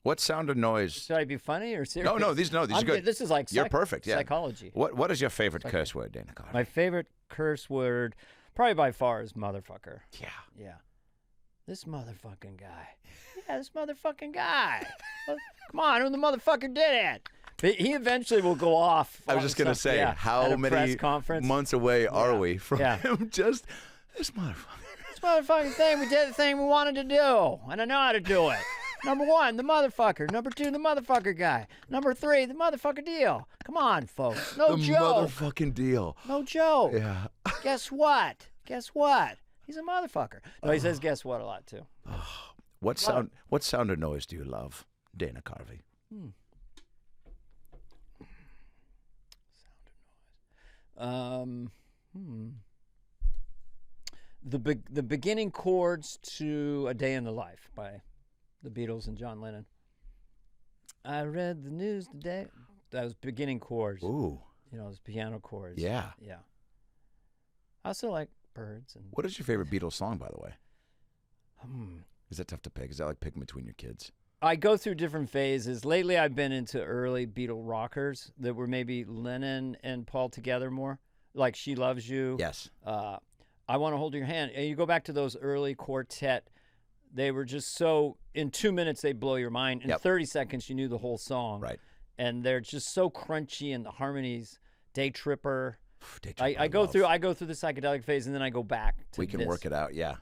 What sound or noise? Should I be funny or serious? No, these are good. This is like you're perfect. Yeah. Psychology. What is your favorite curse word, Dana Carvey? My favorite curse word, probably by far, is motherfucker. Yeah. This motherfucking guy. Yeah, this motherfucking guy. Well, come on, who the motherfucker did it? But he eventually will go off. I was just gonna say, how many months away are we from him? Just this motherfucker. This motherfucking thing. We did the thing we wanted to do, and I know how to do it. Number 1, the motherfucker. Number 2, the motherfucker guy. Number 3, the motherfucker deal. Come on, folks. No joke. The motherfucking deal. No joke. Yeah. Guess what? He's a motherfucker. No, he says guess what a lot, too. What sound or noise do you love, Dana Carvey? Sound or noise. The beginning chords to A Day in the Life by the Beatles and John Lennon. I read the news today. That was beginning chords. Ooh. Those piano chords. Yeah. Yeah. I also like birds. And what is your favorite Beatles song, by the way? Is that tough to pick? Is that like picking between your kids? I go through different phases. Lately, I've been into early Beatle rockers that were maybe Lennon and Paul together more, like She Loves You. Yes. I Want to Hold Your Hand. And you go back to those early quartet. They were just so, in 2 minutes, they blow your mind. In 30 seconds, you knew the whole song. Right. And they're just so crunchy, and the harmonies, Day Tripper. I go through the psychedelic phase, and then I go back to We can work it out, yeah.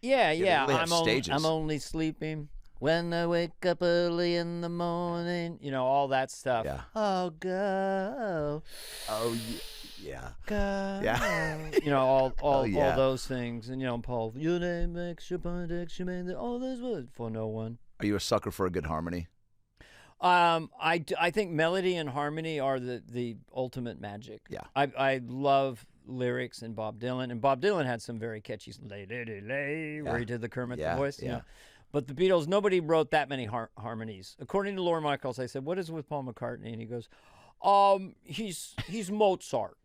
Yeah. They have stages. I'm only sleeping when I wake up early in the morning. All that stuff. Yeah. Oh, go. Oh, yeah. Go. Yeah. All those things. And, Paul, your name makes your point, you made all those words for no one. Are you a sucker for a good harmony? I think melody and harmony are the ultimate magic. Yeah. I love lyrics and Bob Dylan. And Bob Dylan had some very catchy lay, where he did the Kermit the voice. Yeah. But the Beatles, nobody wrote that many harmonies. According to Lorne Michaels, I said, what is it with Paul McCartney? And he goes, he's Mozart.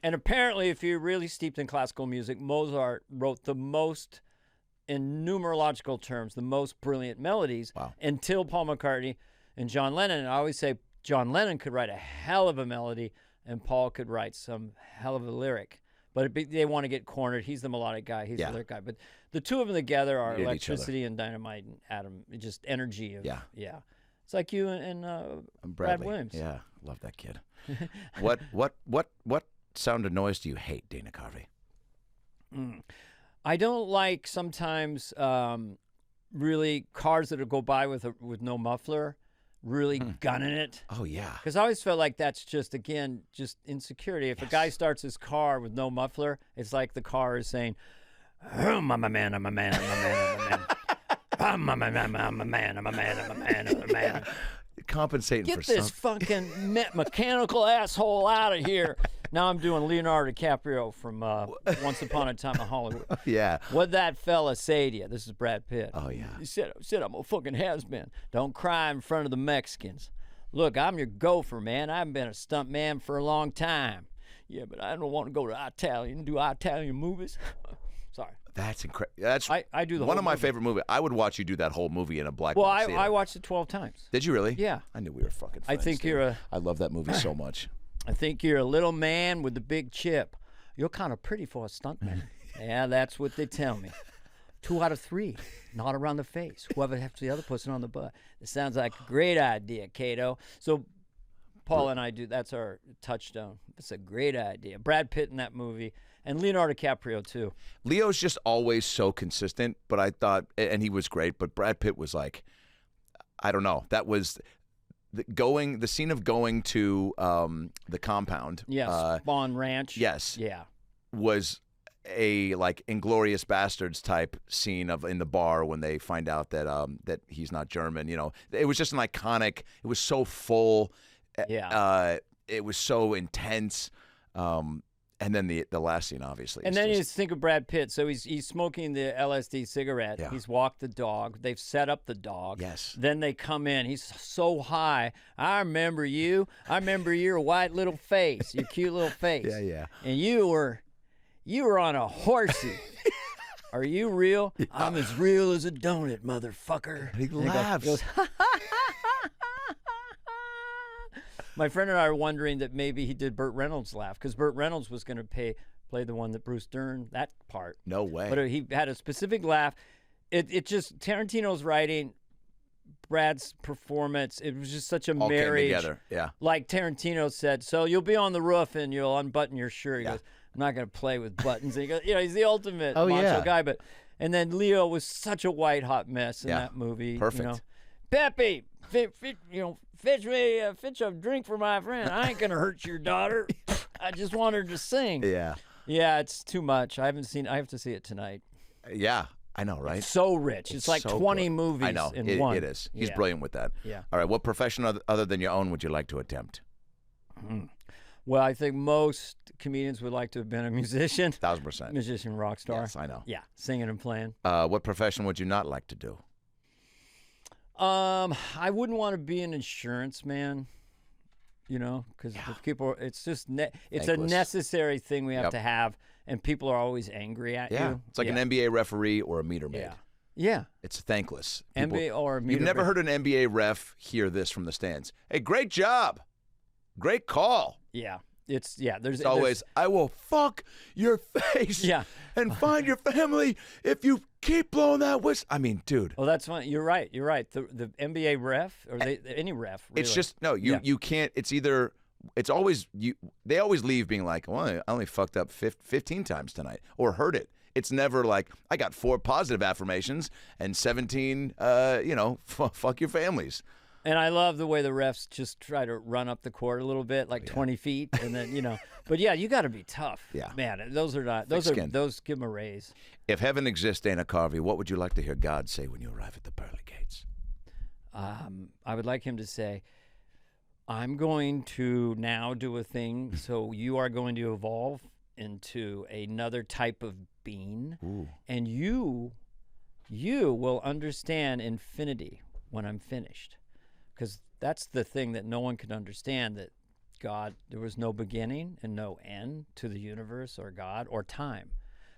And apparently, if you're really steeped in classical music, Mozart wrote the most, in numerological terms, the most brilliant melodies until Paul McCartney and John Lennon. And I always say John Lennon could write a hell of a melody and Paul could write some hell of a lyric. But they want to get cornered. He's the melodic guy. He's the lyric guy. But the two of them together are electricity and dynamite and atom. Just energy. Yeah. It's like you and Brad Williams. Yeah, love that kid. What sound or noise do you hate, Dana Carvey? I don't like sometimes really cars that go by with no muffler, really gunning it. Oh, yeah. Because I always felt like that's just insecurity. If a guy starts his car with no muffler, it's like the car is saying, I'm a man, I'm a man, I'm a man, I'm a man. I'm a man, I'm a man, I'm a man, I'm a man, I'm a man. Compensating Get for this fucking mechanical asshole out of here. Now I'm doing Leonardo DiCaprio from Once Upon a Time in Hollywood. Yeah. What'd that fella say to you? This is Brad Pitt. Oh, yeah. He said I'm a fucking has-been. Don't cry in front of the Mexicans. Look, I'm your gopher, man. I haven't been a stunt man for a long time. Yeah, but I don't want to go to do Italian movies. Sorry. That's incredible. That's I do the one whole of my movie. favorite movies. I would watch you do that whole movie in a black. Well, box theater. I watched it 12 times. Did you really? Yeah. I knew we were fucking friends. I think dude. I love that movie so much. I think you're a little man with the big chip. You're kind of pretty for a stuntman. Yeah, that's what they tell me. 2 out of 3, not around the face. Whoever has the other person on the butt. It sounds like a great idea, Cato. So Paul and I that's our touchstone. It's a great idea. Brad Pitt in that movie. And Leonardo DiCaprio, too. Leo's just always so consistent, but I thought, and he was great, but Brad Pitt was like, I don't know. That was the scene of going to the compound. Yes, Spawn Ranch. Yes. Yeah. Was a like Inglourious Bastards type scene in the bar when they find out that he's not German. You know, it was just an iconic. It was so full. Yeah. It was so intense. And then the last scene, obviously. And then you think of Brad Pitt. So he's smoking the LSD cigarette. Yeah. He's walked the dog. They've set up the dog. Yes. Then they come in. He's so high. I remember you. I remember your white little face, your cute little face. Yeah, yeah. And you were on a horsey. Are you real? Yeah. I'm as real as a donut, motherfucker. And he laughs. He goes, My friend and I are wondering that maybe he did Burt Reynolds laugh because Burt Reynolds was going to play the one that Bruce Dern, that part. No way. But he had a specific laugh. It just, Tarantino's writing, Brad's performance, it was just such a all marriage. Came together. Yeah. Like Tarantino said, so you'll be on the roof and you'll unbutton your shirt. He goes, I'm not going to play with buttons. And he goes, he's the ultimate macho guy. And then Leo was such a white hot mess in that movie. Perfect. Pepe, fetch a drink for my friend. I ain't gonna hurt your daughter. I just want her to sing. Yeah. Yeah, it's too much. I have to see it tonight. Yeah, I know, right? It's so rich. It's like so 20 good. movies I know. in one. It is. He's brilliant with that. Yeah. All right. What profession other than your own would you like to attempt? Well, I think most comedians would like to have been a musician. 1,000%. Musician, rock star. Yes, I know. Yeah, singing and playing. What profession would you not like to do? I wouldn't want to be an insurance man, because people. It's just it's a necessary thing we have to have, and people are always angry at you. It's like an NBA referee or a meter maid. Yeah. It's thankless. NBA or a meter You've never maid. heard an NBA ref hear this from the stands. Hey, great job, great call. Yeah. There's always, I will fuck your face and find your family if you keep blowing that whistle. I mean, dude. Oh, that's funny. You're right. The NBA ref, or any ref. Really. It's just, you can't, it's always, they always leave being like, well, I only fucked up 15 times tonight or heard it. It's never like, I got 4 positive affirmations and 17, fuck your families. And I love the way the refs just try to run up the court a little bit, like 20 feet, and then But you got to be tough. Yeah, man. Those are not. Those give them a raise. If heaven exists, Dana Carvey, what would you like to hear God say when you arrive at the pearly gates? I would like him to say, "I'm going to now do a thing. So you are going to evolve into another type of being, and you will understand infinity when I'm finished." Because that's the thing that no one can understand, that God. There was no beginning and no end to the universe or God or time.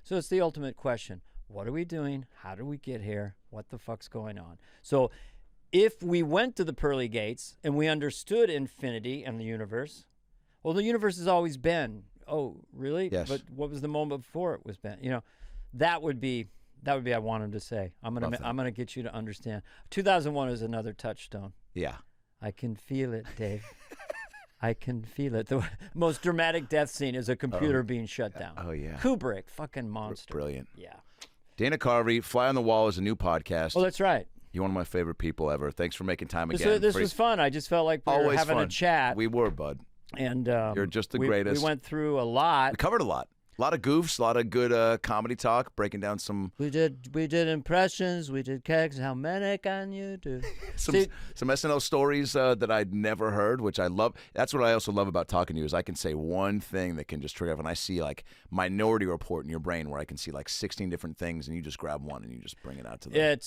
So it's the ultimate question. What are we doing? How do we get here? What the fuck's going on? So if we went to the pearly gates and we understood infinity and the universe, well, the universe has always been. Oh, really? Yes. But what was the moment before it was been? You know, that would be I want him to say. I'm gonna get you to understand. 2001 is another touchstone. Yeah. I can feel it, Dave. I can feel it. The most dramatic death scene is a computer being shut down. Oh, yeah. Kubrick, fucking monster. Brilliant. Yeah. Dana Carvey, Fly on the Wall is a new podcast. Oh, that's right. You're one of my favorite people ever. Thanks for making time again. This was fun. I just felt like we were Always having fun. a chat. We were, bud. And You're just the greatest. We went through a lot. We covered a lot. A lot of goofs, a lot of good comedy talk, breaking down some We did impressions. We did kegs. How many can you do? some SNL stories that I'd never heard, which I love. That's what I also love about talking to you is I can say one thing that can just trigger. And I see like Minority Report in your brain where I can see like 16 different things, and you just grab one and you just bring it out to them.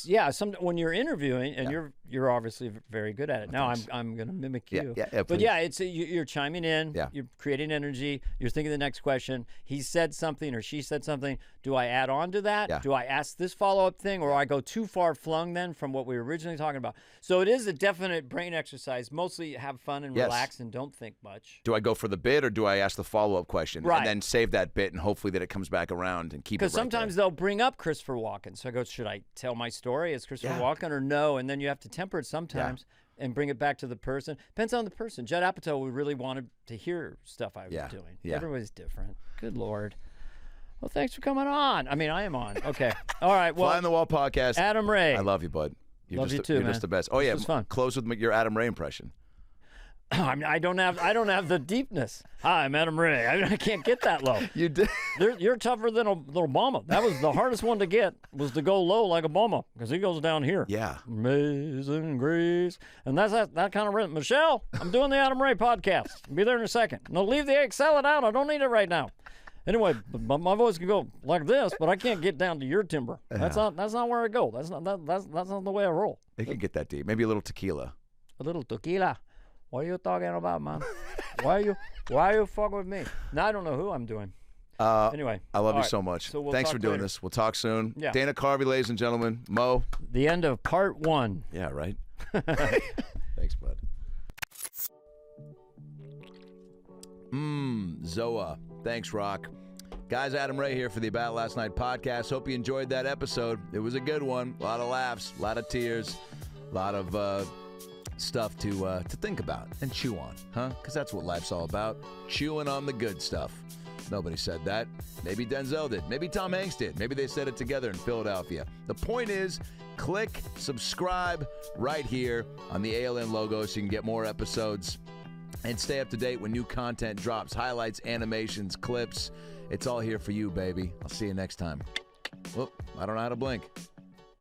When you're interviewing, and you're obviously very good at it. Now I'm going to mimic you. Yeah, but please. yeah, it's you're chiming in. Yeah. You're creating energy. You're thinking the next question. He said something or she said something. Do I add on to that? Yeah. Do I ask this follow-up thing, or I go too far flung then from what we were originally talking about? So it is a definite brain exercise. Mostly have fun and relax and don't think much. Do I go for the bit or do I ask the follow-up question Right. and then save that bit and hopefully that it comes back around and keep it right Because sometimes they'll bring up Christopher Walken. So I go, should I tell my story as Christopher Walken or no? And then you have to temper it sometimes and bring it back to the person. Depends on the person. Judd Apatow, we really wanted to hear stuff I was doing. Yeah. Everybody's different. Good Lord. Well, thanks for coming on. I mean, I am on. Okay. All right. Well, Fly on the Wall podcast. Adam Ray. I love you, bud. Love you too, you're man. just the best. Oh, This yeah. was fun. Close with your Adam Ray impression. I mean, I don't have the deepness. Hi, I'm Adam Ray. I can't get that low. You did. You're tougher than Obama. That was the hardest one to get, was to go low like Obama, because he goes down here. Yeah. Amazing Grace. And that's that kind of rhythm. Michelle, I'm doing the Adam Ray podcast. Be there in a second. No, leave the egg salad out. I don't need it right now. Anyway, my voice can go like this, but I can't get down to your timbre. That's not where I go. That's not the way I roll. It can get that deep. Maybe a little tequila. A little tequila. What are you talking about, man? Why are you fucking with me? Now I don't know who I'm doing. Anyway, I love you all so right. much. So we'll Thanks talk for doing later. this. We'll talk soon. Yeah. Dana Carvey, ladies and gentlemen. Mo. The end of part 1. Yeah, right? Thanks, bud. Zoa. Thanks, Rock. Guys, Adam Ray here for the About Last Night podcast. Hope you enjoyed that episode. It was a good one. A lot of laughs, a lot of tears, a lot of stuff to think about and chew on, huh? Because that's what life's all about, chewing on the good stuff. Nobody said that. Maybe Denzel did. Maybe Tom Hanks did. Maybe they said it together in Philadelphia. The point is, click subscribe right here on the ALN logo so you can get more episodes and stay up to date when new content drops, highlights, animations, clips. It's all here for you, baby. I'll see you next time. Whoop, I don't know how to blink.